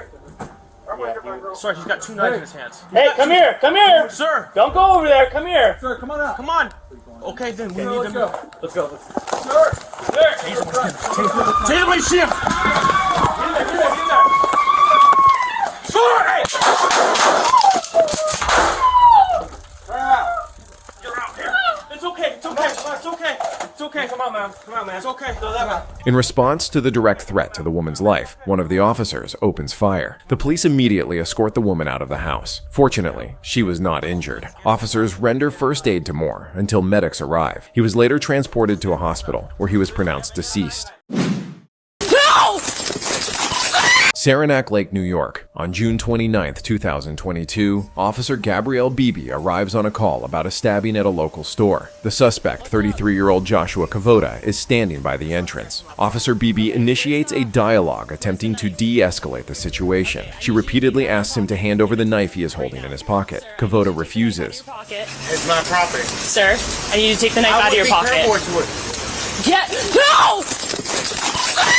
Speaker 12: Sorry, he's got 2 knives in his hands.
Speaker 5: Hey, come here, come here.
Speaker 12: Sir.
Speaker 5: Don't go over there, come here.
Speaker 12: Sir, come on out. Come on. Okay, then we need them.
Speaker 5: Let's go.
Speaker 12: Sir. Tase him when you see him.
Speaker 5: Get in there.
Speaker 12: Sir. Get around here. It's okay. It's okay. Come on, man. It's okay. Throw that man.
Speaker 1: In response to the direct threat to the woman's life, one of the officers opens fire. The police immediately escort the woman out of the house. Fortunately, she was not injured. Officers render first aid to Moore until medics arrive. He was later transported to a hospital where he was pronounced deceased. Saranac Lake, New York. On June 29, 2022, Officer Gabrielle Beebe arrives on a call about a stabbing at a local store. The suspect, 33-year-old Joshua Kavoda, is standing by the entrance. Officer Beebe initiates a dialogue attempting to de-escalate the situation. She repeatedly asks him to hand over the knife he is holding in his pocket. Kavoda refuses.
Speaker 15: It's my property.
Speaker 17: Sir, I need you to take the knife out of your pocket. No!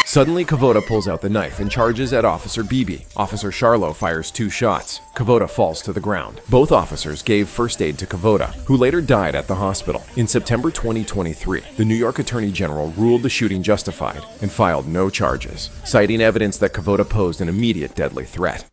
Speaker 1: Suddenly, Kavoda pulls out the knife and charges at Officer Beebe. Officer Charlo fires 2 shots. Kavoda falls to the ground. Both officers gave first aid to Kavoda, who later died at the hospital. In September 2023, the New York Attorney General ruled the shooting justified and filed no charges, citing evidence that Kavoda posed an immediate deadly threat.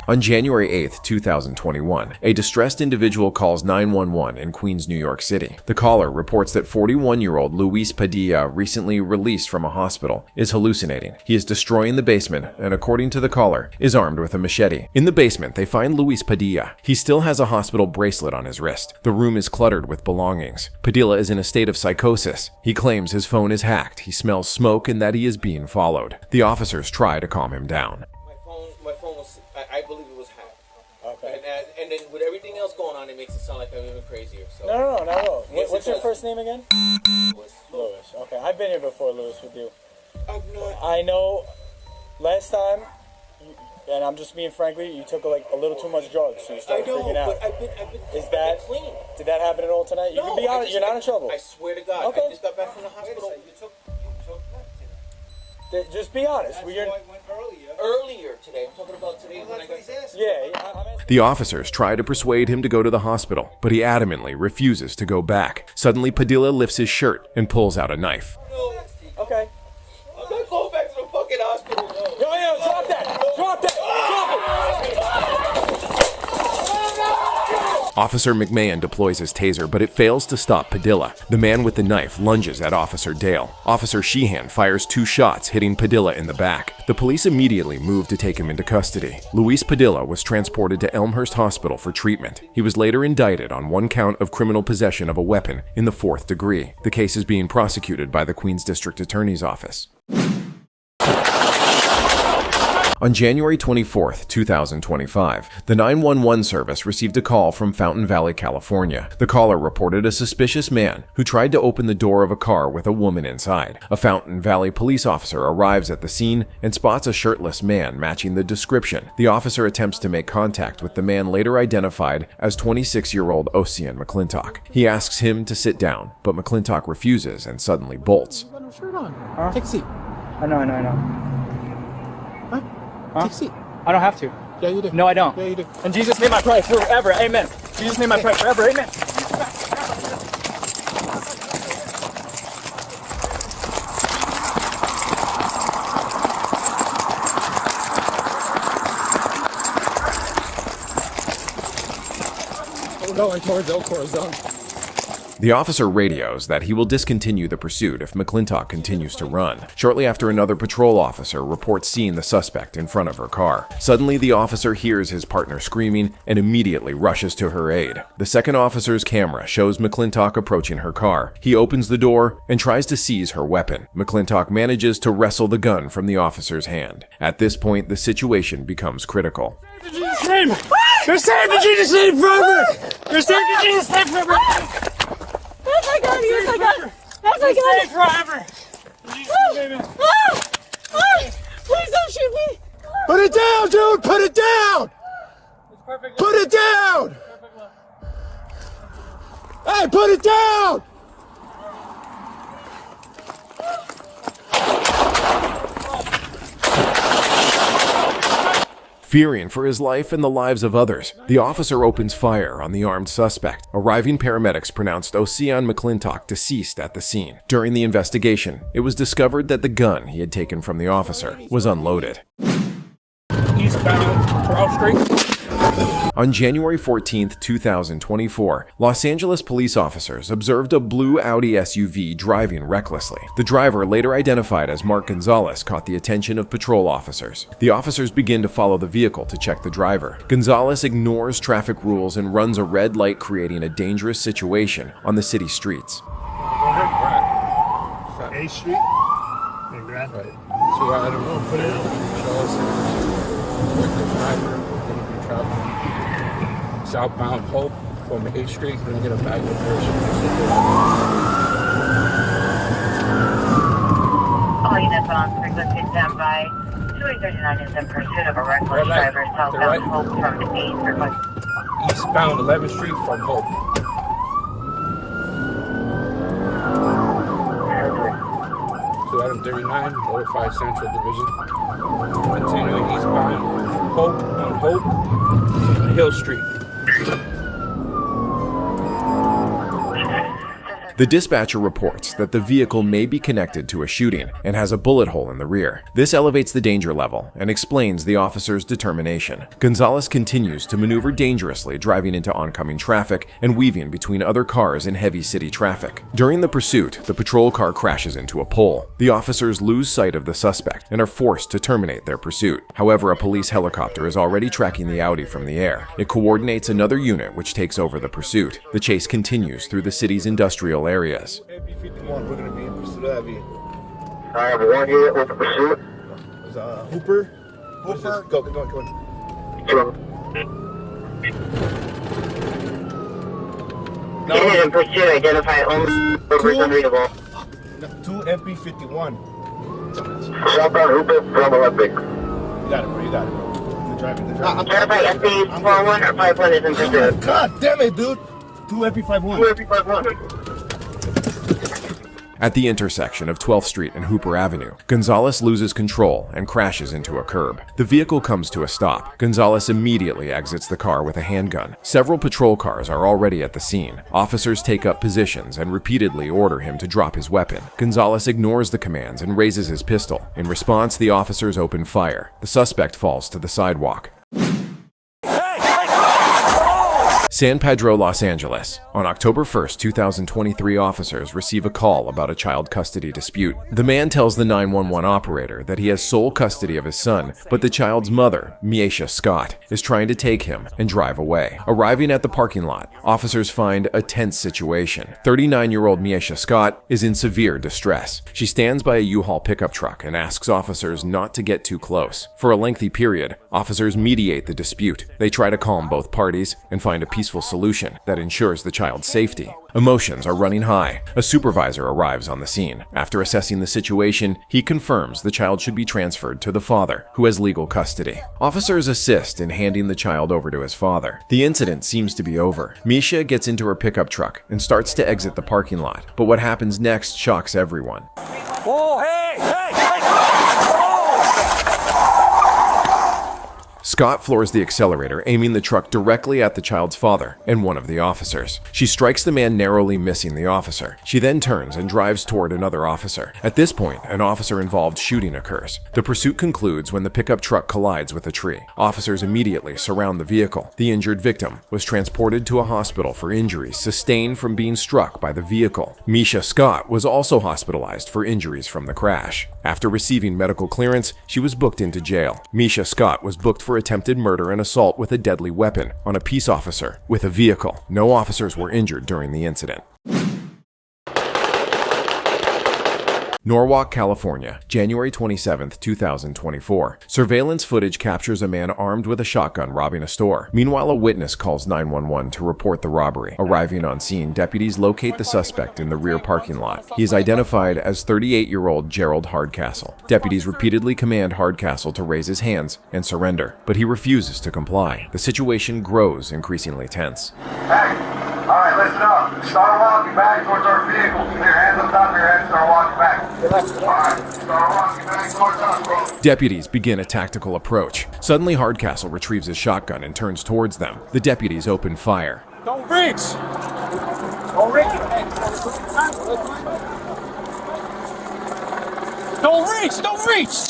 Speaker 1: On January 8, 2021, a distressed individual calls 911 in Queens, New York City. The caller reports that 41-year-old Luis Padilla, recently released from a hospital, is hallucinating. He is destroying the basement and, according to the caller, is armed with a machete. In the basement, they find Luis Padilla. He still has a hospital bracelet on his wrist. The room is cluttered with belongings. Padilla is in a state of psychosis. He claims his phone is hacked, he smells smoke, and that he is being followed. The officers try to calm him down.
Speaker 18: My phone was, I believe it was hacked. Okay. And then with everything else going on, it makes it sound like I'm even crazier. So.
Speaker 19: No. What's your first name again? Louis. Okay, I've been here before, Louis, with you. I know last time and I'm just being frankly, you took like a little too much drugs, so you started freaking out.
Speaker 18: But I've been clean.
Speaker 19: Did that happen at all tonight? You can be honest. You're not in trouble.
Speaker 18: I swear to God.
Speaker 19: Okay.
Speaker 18: I just got back from the hospital.
Speaker 19: Just be honest.
Speaker 18: Earlier today. I'm talking about today when I got.
Speaker 19: Yeah.
Speaker 1: The officers try to persuade him to go to the hospital, but he adamantly refuses to go back. Suddenly, Padilla lifts his shirt and pulls out a knife.
Speaker 19: Okay.
Speaker 18: I'm not going back to the fucking hospital.
Speaker 19: Yo, drop that! Drop that!
Speaker 1: Officer McMahon deploys his taser, but it fails to stop Padilla. The man with the knife lunges at Officer Dale. Officer Sheehan fires 2 shots, hitting Padilla in the back. The police immediately move to take him into custody. Luis Padilla was transported to Elmhurst Hospital for treatment. He was later indicted on 1 count of criminal possession of a weapon in the 4th degree. The case is being prosecuted by the Queens District Attorney's Office. On January 24, 2025, the 911 service received a call from Fountain Valley, California. The caller reported a suspicious man who tried to open the door of a car with a woman inside. A Fountain Valley police officer arrives at the scene and spots a shirtless man matching the description. The officer attempts to make contact with the man later identified as 26-year-old Ocean McClintock. He asks him to sit down, but McClintock refuses and suddenly bolts.
Speaker 2: You got no shirt on. Take a seat.
Speaker 19: I know.
Speaker 2: Huh? Take a seat.
Speaker 19: I don't have to.
Speaker 2: Yeah, you do.
Speaker 19: No, I don't.
Speaker 2: Yeah, you do.
Speaker 19: In Jesus' name I pray forever. Amen. In Jesus' name I pray forever. Amen.
Speaker 2: We're going towards El Corazon.
Speaker 1: The officer radios that he will discontinue the pursuit if McClintock continues to run. Shortly after, another patrol officer reports seeing the suspect in front of her car. Suddenly, the officer hears his partner screaming and immediately rushes to her aid. The second officer's camera shows McClintock approaching her car. He opens the door and tries to seize her weapon. McClintock manages to wrestle the gun from the officer's hand. At this point, the situation becomes critical.
Speaker 12: In Jesus' name! You're saved in Jesus' name forever! You're saved in Jesus' name forever!
Speaker 2: Yes, I got it. Yes, I got it. Yes, I got it.
Speaker 12: Forever.
Speaker 2: Please don't shoot me.
Speaker 6: Put it down, dude! Put it down! Put it down! Hey, put it down!
Speaker 1: Fearing for his life and the lives of others, the officer opens fire on the armed suspect. Arriving paramedics pronounced Ocean McClintock deceased at the scene. During the investigation, it was discovered that the gun he had taken from the officer was unloaded.
Speaker 5: Eastbound 12th Street.
Speaker 1: On January 14, 2024, Los Angeles police officers observed a blue Audi SUV driving recklessly. The driver, later identified as Mark Gonzalez, caught the attention of patrol officers. The officers begin to follow the vehicle to check the driver. Gonzalez ignores traffic rules and runs a red light, creating a dangerous situation on the city streets.
Speaker 9: 8th Street and Grand. Right. So I don't know, put it in. Show us the driver.
Speaker 5: Southbound Hope from 8th Street. We're gonna get a bag of parachute.
Speaker 16: All units on frequency standby. 239 is in pursuit of a reckless driver southbound Hope from 8th request.
Speaker 5: Eastbound 11th Street from Hope. So Adam 39, 05 Central Division. Continuing eastbound Hope on Hope, Hill Street.
Speaker 1: The dispatcher reports that the vehicle may be connected to a shooting and has a bullet hole in the rear. This elevates the danger level and explains the officer's determination. Gonzalez continues to maneuver dangerously, driving into oncoming traffic and weaving between other cars in heavy city traffic. During the pursuit, the patrol car crashes into a pole. The officers lose sight of the suspect and are forced to terminate their pursuit. However, a police helicopter is already tracking the Audi from the air. It coordinates another unit which takes over the pursuit. The chase continues through the city's industrial areas.
Speaker 6: AP-51, we're going to be in pursuit of that vehicle.
Speaker 15: I have one unit with the pursuit.
Speaker 6: There's Hooper. Hooper. Go.
Speaker 15: Unit in pursuit, identify only Hooper's unreadable.
Speaker 6: 2 MP-51.
Speaker 15: Southbound Hooper from Olympic.
Speaker 6: You got it, bro.
Speaker 16: Clarify SP41 or 51 is in pursuit.
Speaker 6: God damn it, dude. 2 MP51. 2 MP51.
Speaker 1: At the intersection of 12th Street and Hooper Avenue, Gonzalez loses control and crashes into a curb. The vehicle comes to a stop. Gonzalez immediately exits the car with a handgun. Several patrol cars are already at the scene. Officers take up positions and repeatedly order him to drop his weapon. Gonzalez ignores the commands and raises his pistol. In response, the officers open fire. The suspect falls to the sidewalk. San Pedro, Los Angeles. On October 1st, 2023, officers receive a call about a child custody dispute. The man tells the 911 operator that he has sole custody of his son, but the child's mother, Miesha Scott, is trying to take him and drive away. Arriving at the parking lot, officers find a tense situation. 39-year-old Miesha Scott is in severe distress. She stands by a U-Haul pickup truck and asks officers not to get too close. For a lengthy period, officers mediate the dispute. They try to calm both parties and find a peaceful solution that ensures the child's safety. Emotions are running high. A supervisor arrives on the scene. After assessing the situation, he confirms the child should be transferred to the father, who has legal custody. Officers assist in handing the child over to his father. The incident seems to be over. Miesha gets into her pickup truck and starts to exit the parking lot. But what happens next shocks everyone.
Speaker 12: Oh, hey, hey, hey!
Speaker 1: Scott floors the accelerator, aiming the truck directly at the child's father and one of the officers. She strikes the man, narrowly missing the officer. She then turns and drives toward another officer. At this point, an officer-involved shooting occurs. The pursuit concludes when the pickup truck collides with a tree. Officers immediately surround the vehicle. The injured victim was transported to a hospital for injuries sustained from being struck by the vehicle. Miesha Scott was also hospitalized for injuries from the crash. After receiving medical clearance, she was booked into jail. Miesha Scott was booked for attempted murder and assault with a deadly weapon on a peace officer with a vehicle. No officers were injured during the incident. Norwalk, California, January 27, 2024. Surveillance footage captures a man armed with a shotgun robbing a store. Meanwhile, a witness calls 911 to report the robbery. Arriving on scene, deputies locate the suspect in the rear parking lot. He is identified as 38-year-old Gerald Hardcastle. Deputies repeatedly command Hardcastle to raise his hands and surrender, but he refuses to comply. The situation grows increasingly tense.
Speaker 13: Hey, all right, listen up. Start walking back towards our vehicle. Keep your hands on top of your head, start walking back.
Speaker 1: Deputies begin a tactical approach. Suddenly, Hardcastle retrieves his shotgun and turns towards them. The deputies open fire.
Speaker 12: Don't reach! Don't reach! Don't reach! Don't reach!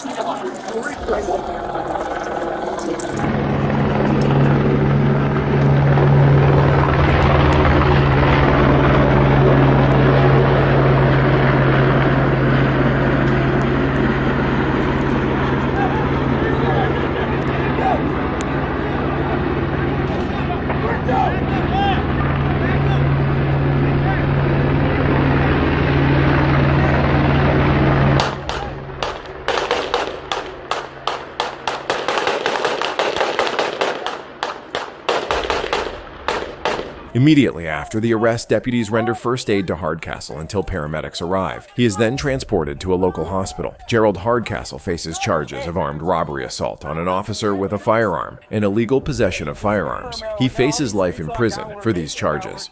Speaker 1: Immediately after the arrest, deputies render first aid to Hardcastle until paramedics arrive. He is then transported to a local hospital. Gerald Hardcastle faces charges of armed robbery assault on an officer with a firearm and illegal possession of firearms. He faces life in prison for these charges.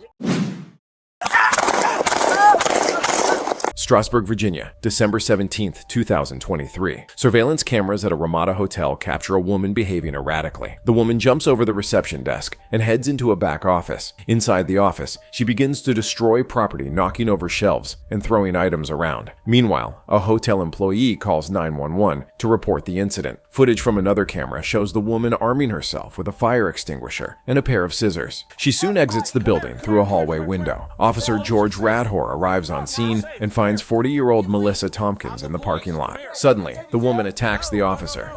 Speaker 1: Strasburg, Virginia, December 17, 2023. Surveillance cameras at a Ramada hotel capture a woman behaving erratically. The woman jumps over the reception desk and heads into a back office. Inside the office, she begins to destroy property, knocking over shelves and throwing items around. Meanwhile, a hotel employee calls 911 to report the incident. Footage from another camera shows the woman arming herself with a fire extinguisher and a pair of scissors. She soon exits the building through a hallway window. Officer George Radhor arrives on scene and finds 40-year-old Melissa Tompkins in the parking lot. Suddenly, the woman attacks the officer.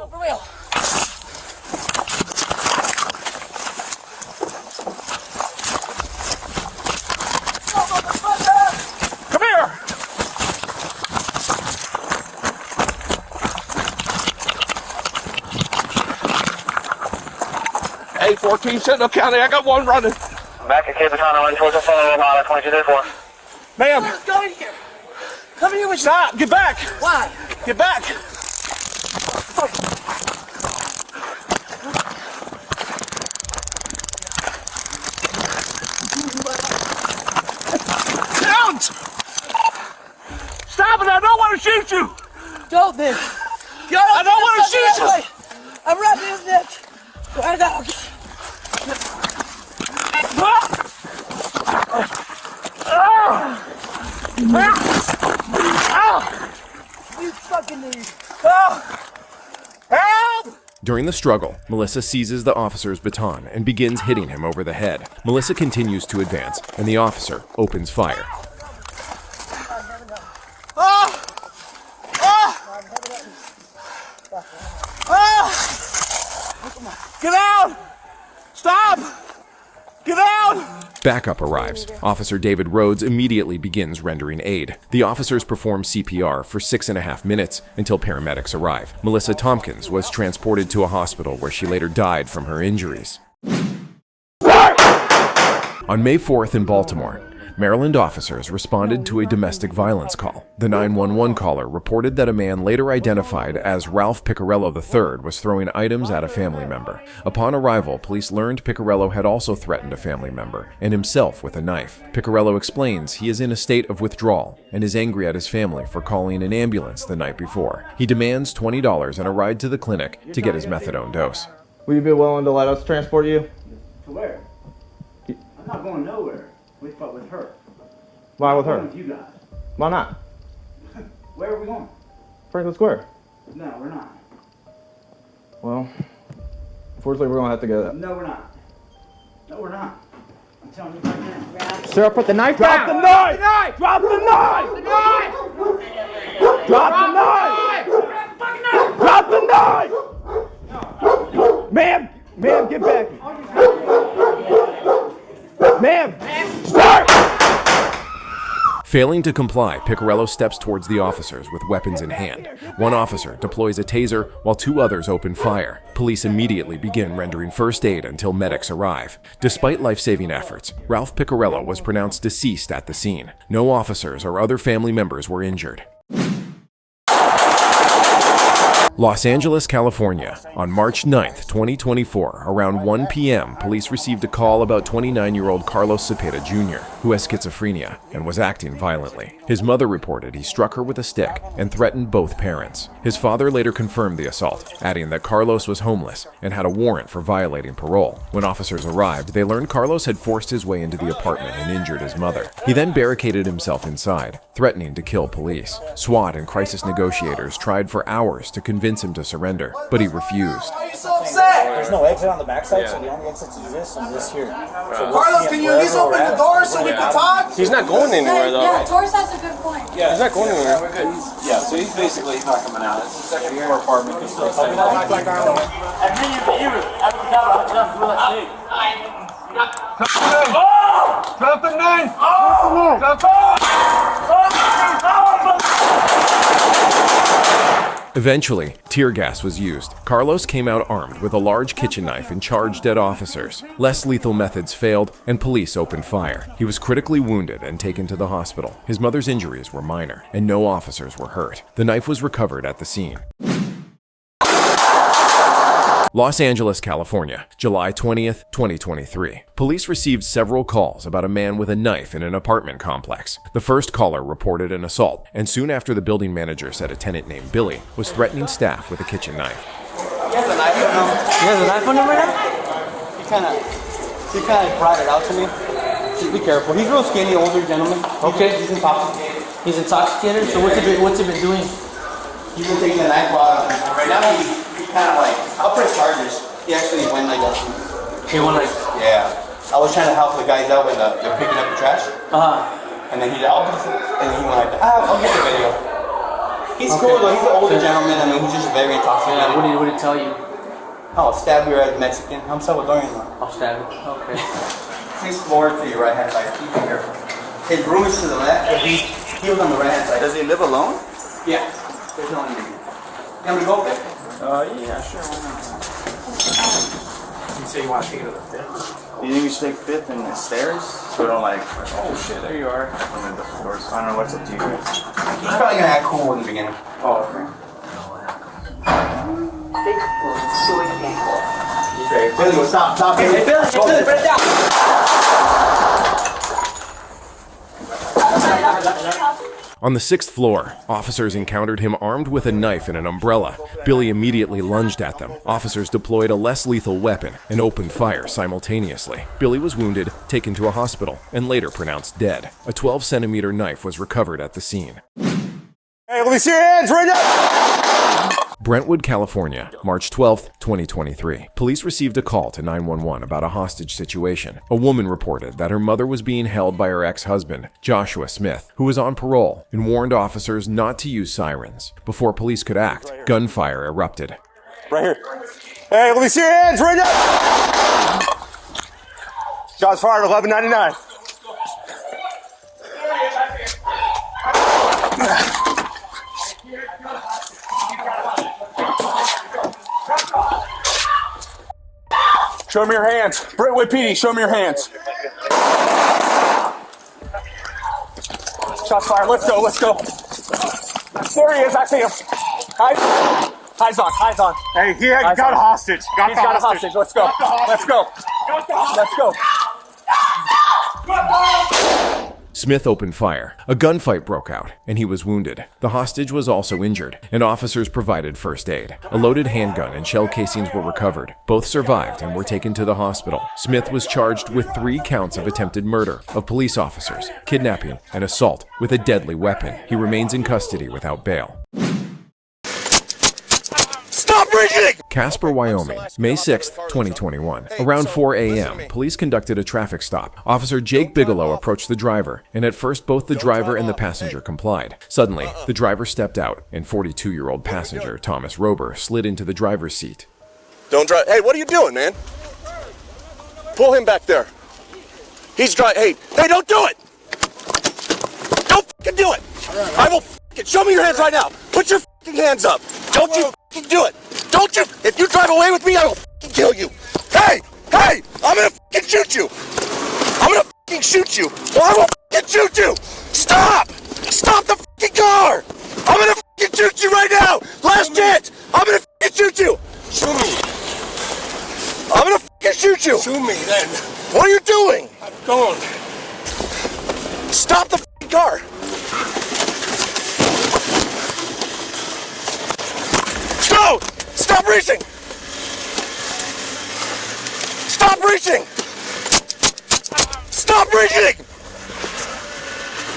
Speaker 12: Come here!
Speaker 7: Hey, 14 Sentinel County, I got one running.
Speaker 16: Back at Cape Canaveral, run towards the phone, Ramada 2234.
Speaker 7: Ma'am!
Speaker 2: Let's go in here! Come here with
Speaker 7: Stop! Get back!
Speaker 2: Why?
Speaker 7: Get back!
Speaker 12: shoot you!
Speaker 2: Don't, bitch.
Speaker 12: I don't want to shoot you!
Speaker 2: I'm wrapping his neck. Right now. You fucking need.
Speaker 12: Help!
Speaker 1: During the struggle, Melissa seizes the officer's baton and begins hitting him over the head. Melissa continues to advance, and the officer opens fire.
Speaker 12: Get out! Stop! Get out!
Speaker 1: Backup arrives. Officer David Rhodes immediately begins rendering aid. The officers perform CPR for 6.5 minutes until paramedics arrive. Melissa Tompkins was transported to a hospital where she later died from her injuries. On May 4th in Baltimore, Maryland officers responded to a domestic violence call. The 911 caller reported that a man later identified as Ralph Piccarello III was throwing items at a family member. Upon arrival, police learned Piccarello had also threatened a family member, and himself with a knife. Piccarello explains he is in a state of withdrawal and is angry at his family for calling an ambulance the night before. He demands $20 and a ride to the clinic to get his methadone dose.
Speaker 10: Will you be willing to let us transport you?
Speaker 20: To where? I'm not going nowhere. With her.
Speaker 10: Why with her?
Speaker 20: With you guys.
Speaker 10: Why not?
Speaker 20: Where are we going?
Speaker 10: Franklin Square.
Speaker 20: No, we're not.
Speaker 10: Well, unfortunately, we're gonna have to go.
Speaker 20: No, we're not. No, we're not. I'm telling you right now.
Speaker 10: Sir, put the knife
Speaker 12: Drop
Speaker 10: down.
Speaker 12: the knife! Drop the knife! Drop the knife! Drop the knife! Ma'am! Ma'am, get back! Ma'am! Start!
Speaker 1: Failing to comply, Piccarello steps towards the officers with weapons in hand. One officer deploys a taser while two others open fire. Police immediately begin rendering first aid until medics arrive. Despite life-saving efforts, Ralph Piccarello was pronounced deceased at the scene. No officers or other family members were injured. Los Angeles, California. On March 9th, 2024, around 1 p.m., police received a call about 29-year-old Carlos Cepeda Jr., who has schizophrenia and was acting violently. His mother reported he struck her with a stick and threatened both parents. His father later confirmed the assault, adding that Carlos was homeless and had a warrant for violating parole. When officers arrived, they learned Carlos had forced his way into the apartment and injured his mother. He then barricaded himself inside, threatening to kill police. SWAT and crisis negotiators tried for hours to convince him to surrender, but he refused.
Speaker 20: Why are you so upset?
Speaker 19: There's no exit on the backside, so the only exits exist on this here. So
Speaker 20: Carlos, can you at least open the door so we can talk?
Speaker 10: He's not going anywhere, though.
Speaker 2: Yeah, Taurus has a good point.
Speaker 10: Yeah, he's not going anywhere.
Speaker 3: We're good. Yeah, so he's basically not coming out. It's the second floor apartment. He's still second floor.
Speaker 12: Drop the knife! Drop the knife!
Speaker 1: Eventually, tear gas was used. Carlos came out armed with a large kitchen knife and charged at officers. Less lethal methods failed, and police opened fire. He was critically wounded and taken to the hospital. His mother's injuries were minor, and no officers were hurt. The knife was recovered at the scene. Los Angeles, California, July 20th, 2023. Police received several calls about a man with a knife in an apartment complex. The first caller reported an assault, and soon after the building manager said a tenant named Billy was threatening staff with a kitchen knife.
Speaker 15: He has a knife on him. He has a knife on him right now? He kind of brought it out to me. Just be careful. He's real skinny, older gentleman.
Speaker 20: Okay.
Speaker 15: He's intoxicated.
Speaker 20: He's intoxicated? So what's he been doing?
Speaker 15: He's been taking the knife out. Right now he kind of like, I'll press charges. He actually went like that.
Speaker 20: He went like...
Speaker 15: Yeah. I was trying to help the guys out when they're picking up the trash. And then he went like, I'll get the video. He's cool though, he's an older gentleman. I mean, he's just very intoxicated.
Speaker 20: Yeah, what did he tell you?
Speaker 15: I'll stab you as Mexican. I'm Salvadorian though.
Speaker 20: I'll stab you. Okay.
Speaker 15: 6th floor to your right hand side. Keep it careful. His room is to the left. He was on the right hand side.
Speaker 3: Does he live alone?
Speaker 15: Yeah. There's no one here. You want me to go up there?
Speaker 3: Yeah, sure. Why not?
Speaker 20: You say you want to take it to the 5th?
Speaker 3: Do you think we should take 5th and the stairs? So we don't like, oh shit, there you are. And then the floors. I don't know what's up to you guys.
Speaker 15: He's probably gonna act cool in the beginning.
Speaker 3: Oh, okay.
Speaker 15: Okay, Billy, stop.
Speaker 20: Hey, Billy, put it down.
Speaker 1: On the 6th floor, officers encountered him armed with a knife and an umbrella. Billy immediately lunged at them. Officers deployed a less lethal weapon and opened fire simultaneously. Billy was wounded, taken to a hospital, and later pronounced dead. A 12-centimeter knife was recovered at the scene.
Speaker 7: Hey, let me see your hands right now!
Speaker 1: Brentwood, California, March 12, 2023. Police received a call to 911 about a hostage situation. A woman reported that her mother was being held by her ex-husband, Joshua Smith, who was on parole, and warned officers not to use sirens. Before police could act, gunfire erupted.
Speaker 7: Right here. Hey, let me see your hands right now! Shots fired, 1199. Show me your hands. Brentwood PD, show me your hands. Shots fired. Let's go, let's go. There he is, I see him. Eyes on. Hey, he got a hostage. He's got a hostage. Let's go. Let's go. Let's go.
Speaker 1: Smith opened fire. A gunfight broke out, and he was wounded. The hostage was also injured, and officers provided first aid. A loaded handgun and shell casings were recovered. Both survived and were taken to the hospital. Smith was charged with 3 counts of attempted murder of police officers, kidnapping, and assault with a deadly weapon. He remains in custody without bail.
Speaker 7: Stop breathing!
Speaker 1: Casper, Wyoming, May 6, 2021. Around 4 a.m., police conducted a traffic stop. Officer Jake Bigelow approached the driver, and at first both the driver and the passenger complied. Suddenly, the driver stepped out, and 42-year-old passenger Thomas Rober slid into the driver's seat.
Speaker 7: Don't drive. Hey, what are you doing, man? Pull him back there. He's driving. Hey, don't do it! Don't fucking do it! I will fucking show me your hands right now. Put your fucking hands up. Don't you fucking do it. Don't you? If you drive away with me, I will fucking kill you. Hey, I'm gonna fucking shoot you. I'm gonna fucking shoot you. Or I will fucking shoot you. Stop the fucking car. I'm gonna fucking shoot you right now. Last chance. I'm gonna fucking shoot you. Shoot me. I'm gonna fucking shoot you. Shoot me then. What are you doing? I'm going. Stop the fucking car. Go! Stop reaching! Stop reaching! Stop reaching!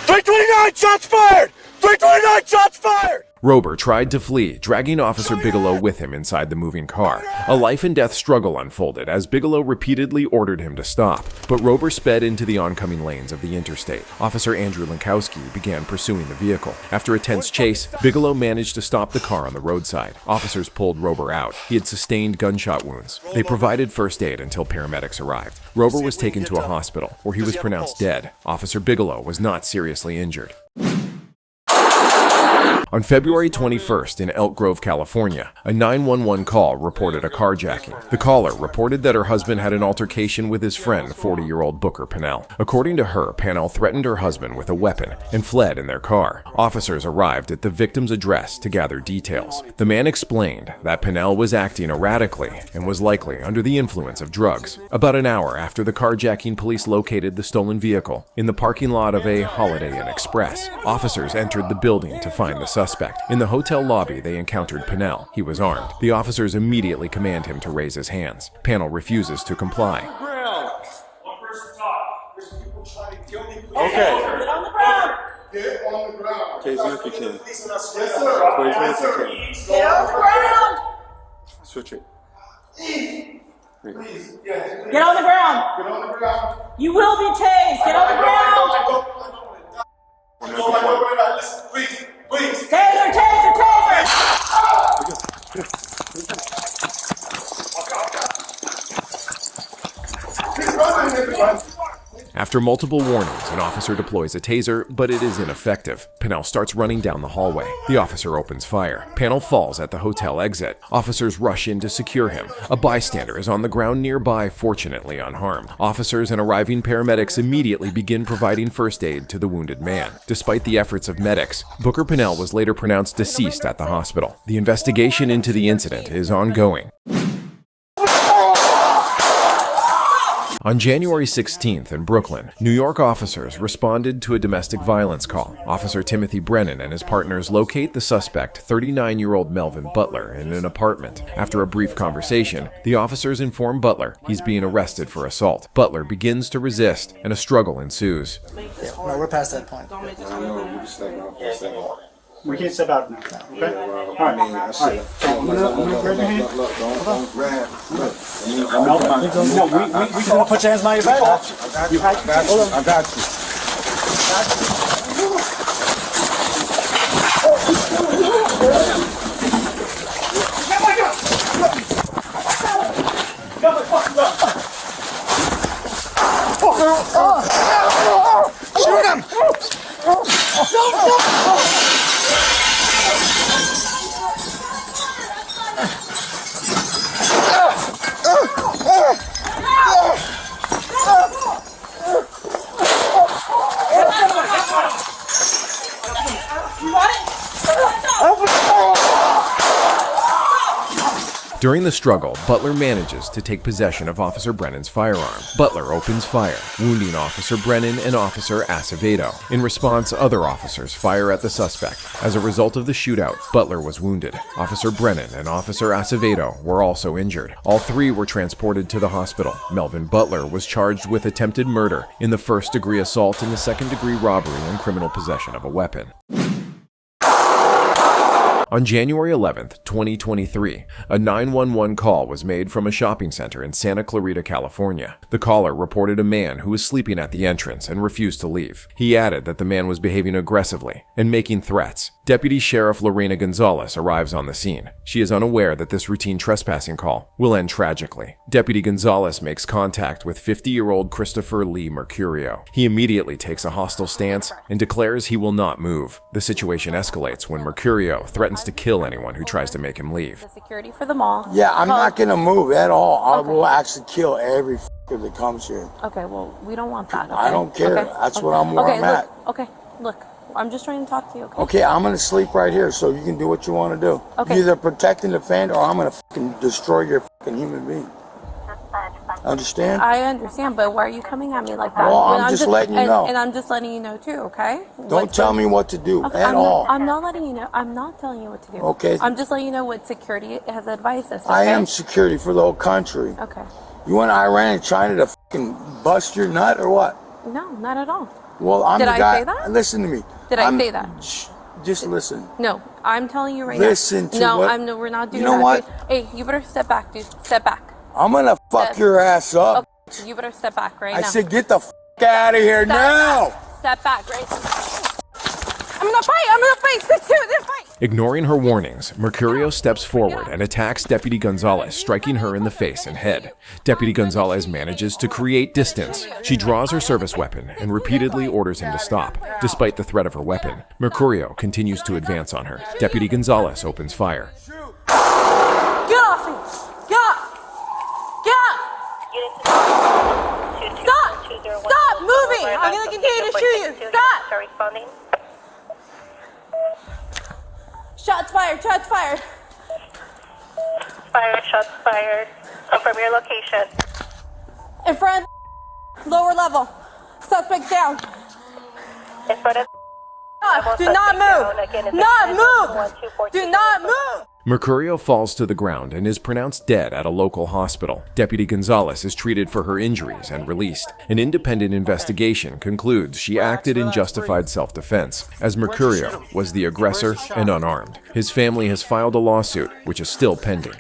Speaker 7: 329 shots fired! 329 shots fired!
Speaker 1: Rober tried to flee, dragging Officer Bigelow with him inside the moving car. A life-and-death struggle unfolded as Bigelow repeatedly ordered him to stop, but Rober sped into the oncoming lanes of the interstate. Officer Andrew Lankowski began pursuing the vehicle. After a tense chase, Bigelow managed to stop the car on the roadside. Officers pulled Rober out. He had sustained gunshot wounds. They provided first aid until paramedics arrived. Rober was taken to a hospital, where he was pronounced dead. Officer Bigelow was not seriously injured. On February 21st in Elk Grove, California, a 911 call reported a carjacking. The caller reported that her husband had an altercation with his friend, 40-year-old Booker Pennell. According to her, Pennell threatened her husband with a weapon and fled in their car. Officers arrived at the victim's address to gather details. The man explained that Pennell was acting erratically and was likely under the influence of drugs. About an hour after the carjacking, police located the stolen vehicle in the parking lot of a Holiday Inn Express. Officers entered the building to find the suspect. In the hotel lobby, they encountered Pennell. He was armed. The officers immediately command him to raise his hands. Pennell refuses to comply.
Speaker 7: Okay.
Speaker 2: Get on the ground.
Speaker 6: Get on the ground.
Speaker 7: Tase me if you can.
Speaker 6: Yes, sir.
Speaker 7: Tase me if you can.
Speaker 2: Get on the ground.
Speaker 7: Switch it.
Speaker 6: Please. Yes.
Speaker 2: Get on the ground.
Speaker 6: Get on the ground.
Speaker 2: You will be tased. Get on the ground.
Speaker 6: Listen, please. Please.
Speaker 2: Taser, taser, taser.
Speaker 6: Keep running, everyone.
Speaker 1: After multiple warnings, an officer deploys a taser, but it is ineffective. Pennell starts running down the hallway. The officer opens fire. Pennell falls at the hotel exit. Officers rush in to secure him. A bystander is on the ground nearby, fortunately unharmed. Officers and arriving paramedics immediately begin providing first aid to the wounded man. Despite the efforts of medics, Booker Pennell was later pronounced deceased at the hospital. The investigation into the incident is ongoing. On January 16th in Brooklyn, New York officers responded to a domestic violence call. Officer Timothy Brennan and his partners locate the suspect, 39-year-old Melvin Butler, in an apartment. After a brief conversation, the officers inform Butler he's being arrested for assault. Butler begins to resist, and a struggle ensues.
Speaker 8: No, we're past that point.
Speaker 20: We can't step out now, okay? All right. I'm gonna grab your hand. No, we can put your hands behind your back. I got you.
Speaker 12: Shoot him!
Speaker 1: During the struggle, Butler manages to take possession of Officer Brennan's firearm. Butler opens fire, wounding Officer Brennan and Officer Acevedo. In response, other officers fire at the suspect. As a result of the shootout, Butler was wounded. Officer Brennan and Officer Acevedo were also injured. All three were transported to the hospital. Melvin Butler was charged with attempted murder in the first-degree assault and the second-degree robbery and criminal possession of a weapon. On January 11th, 2023, a 911 call was made from a shopping center in Santa Clarita, California. The caller reported a man who was sleeping at the entrance and refused to leave. He added that the man was behaving aggressively and making threats. Deputy Sheriff Lorena Gonzalez arrives on the scene. She is unaware that this routine trespassing call will end tragically. Deputy Gonzalez makes contact with 50-year-old Christopher Lee Mercurio. He immediately takes a hostile stance and declares he will not move. The situation escalates when Mercurio threatens to kill anyone who tries to make him leave.
Speaker 17: The security for the mall.
Speaker 21: Yeah, I'm not gonna move at all. I will actually kill every f***er that comes here.
Speaker 17: Okay, well, we don't want that. Okay?
Speaker 21: I don't care.
Speaker 17: Okay.
Speaker 21: That's what I'm where I'm at.
Speaker 17: Look, I'm just trying to talk to you.
Speaker 21: Okay, I'm gonna sleep right here, so you can do what you want to do.
Speaker 17: Okay.
Speaker 21: You either protect and defend, or I'm gonna fucking destroy your fucking human being. Understand?
Speaker 17: I understand, but why are you coming at me like that?
Speaker 21: Well, I'm just letting you know.
Speaker 17: And I'm just letting you know too, okay?
Speaker 21: Don't tell me what to do at all.
Speaker 17: I'm not letting you know. I'm not telling you what to do.
Speaker 21: Okay.
Speaker 17: I'm just letting you know what security has advised us. Okay?
Speaker 21: I am security for the whole country.
Speaker 17: Okay.
Speaker 21: You want Iran and China to fucking bust your nut or what?
Speaker 17: No, not at all.
Speaker 21: Well, I'm
Speaker 17: Did
Speaker 21: the
Speaker 17: I
Speaker 21: guy.
Speaker 17: say that?
Speaker 21: Listen to me.
Speaker 17: Did I say that?
Speaker 21: Just listen.
Speaker 17: No, I'm telling you right
Speaker 21: Listen
Speaker 17: now.
Speaker 21: to what?
Speaker 17: No, we're not doing
Speaker 21: You know
Speaker 17: that.
Speaker 21: what?
Speaker 17: Hey, you better step back, dude. Step back.
Speaker 21: I'm gonna fuck your ass up.
Speaker 17: Okay, you better step back right now.
Speaker 21: I said get the fuck out of here now.
Speaker 17: Step back right now. I'm gonna fight. 6-2, then fight.
Speaker 1: Ignoring her warnings, Mercurio steps forward and attacks Deputy Gonzalez, striking her in the face and head. Deputy Gonzalez manages to create distance. She draws her service weapon and repeatedly orders him to stop. Despite the threat of her weapon, Mercurio continues to advance on her. Deputy Gonzalez opens fire.
Speaker 2: Get off me! Get off! Get off! Stop! Stop moving! I'm gonna continue to shoot you! Stop! Shots fired! Shots fired!
Speaker 16: Shots fired. Confirm your location.
Speaker 2: In front, lower level. Suspect down.
Speaker 16: In front of.
Speaker 2: Do not move! Not move! Do not move!
Speaker 1: Mercurio falls to the ground and is pronounced dead at a local hospital. Deputy Gonzalez is treated for her injuries and released. An independent investigation concludes she acted in justified self-defense, as Mercurio was the aggressor and unarmed. His family has filed a lawsuit, which is still pending.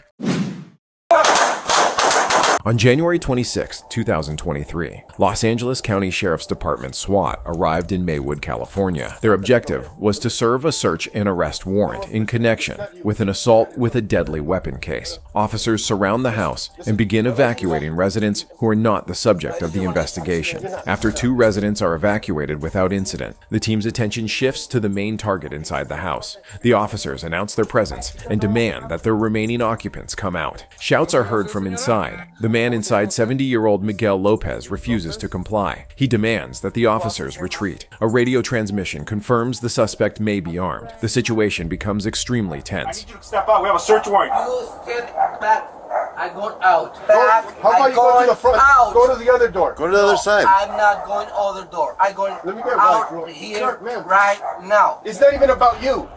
Speaker 1: On January 26, 2023, Los Angeles County Sheriff's Department SWAT arrived in Maywood, California. Their objective was to serve a search and arrest warrant in connection with an assault with a deadly weapon case. Officers surround the house and begin evacuating residents who are not the subject of the investigation. After 2 residents are evacuated without incident, the team's attention shifts to the main target inside the house. The officers announce their presence and demand that their remaining occupants come out. Shouts are heard from inside. The man inside, 70-year-old Miguel Lopez, refuses to comply. He demands that the officers retreat. A radio transmission confirms the suspect may be armed. The situation becomes extremely tense.
Speaker 9: Step out. We have a search warrant.
Speaker 12: You stand back. I
Speaker 18: I'm going out.
Speaker 6: How about you go to the front?
Speaker 18: Out.
Speaker 6: Go to the other door.
Speaker 7: Go to the other side.
Speaker 18: I'm not going other door. I'm going
Speaker 6: Let me get
Speaker 18: out
Speaker 6: bro.
Speaker 18: here
Speaker 6: Sir, ma'am.
Speaker 18: right now.
Speaker 6: It's not even about you.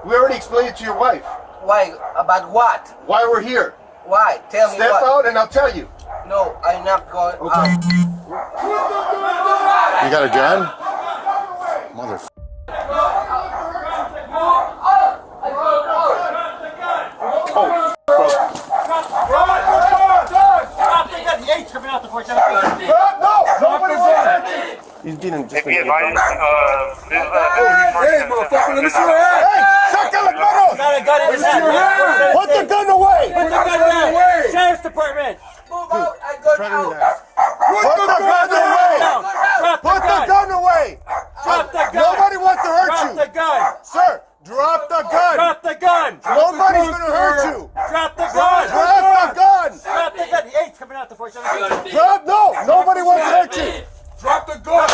Speaker 6: We already explained it to your wife.
Speaker 18: Why? About what?
Speaker 6: Why we're here.
Speaker 18: Why? Tell me
Speaker 6: Step
Speaker 18: what.
Speaker 6: out and I'll tell you.
Speaker 18: No, I'm not going out.
Speaker 7: You got a gun? Mother. He's getting just
Speaker 13: Hey,
Speaker 6: motherfucker, let me see your hand. Hey, saca la mano.
Speaker 12: Got a gun in his hand.
Speaker 6: Put the gun away.
Speaker 12: Put the gun away. Sheriff's Department.
Speaker 18: Move out. I'm going out.
Speaker 6: Put the gun away.
Speaker 12: Drop
Speaker 6: Put the gun away.
Speaker 12: Drop the gun.
Speaker 6: Nobody wants to hurt you.
Speaker 12: Drop the gun.
Speaker 6: Sir, drop the gun.
Speaker 12: Drop the gun.
Speaker 6: Nobody's going to hurt you.
Speaker 12: Drop the gun.
Speaker 6: Drop the gun.
Speaker 12: Drop the gun. Hey, it's coming out the 417.
Speaker 6: Drop. No, nobody wants to hurt you.
Speaker 12: Drop the gun.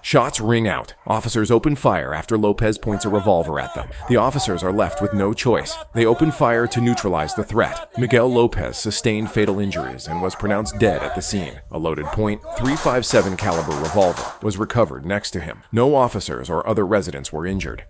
Speaker 1: Shots ring out. Officers open fire after Lopez points a revolver at them. The officers are left with no choice. They open fire to neutralize the threat. Miguel Lopez sustained fatal injuries and was pronounced dead at the scene. A loaded .357 caliber revolver was recovered next to him. No officers or other residents were injured.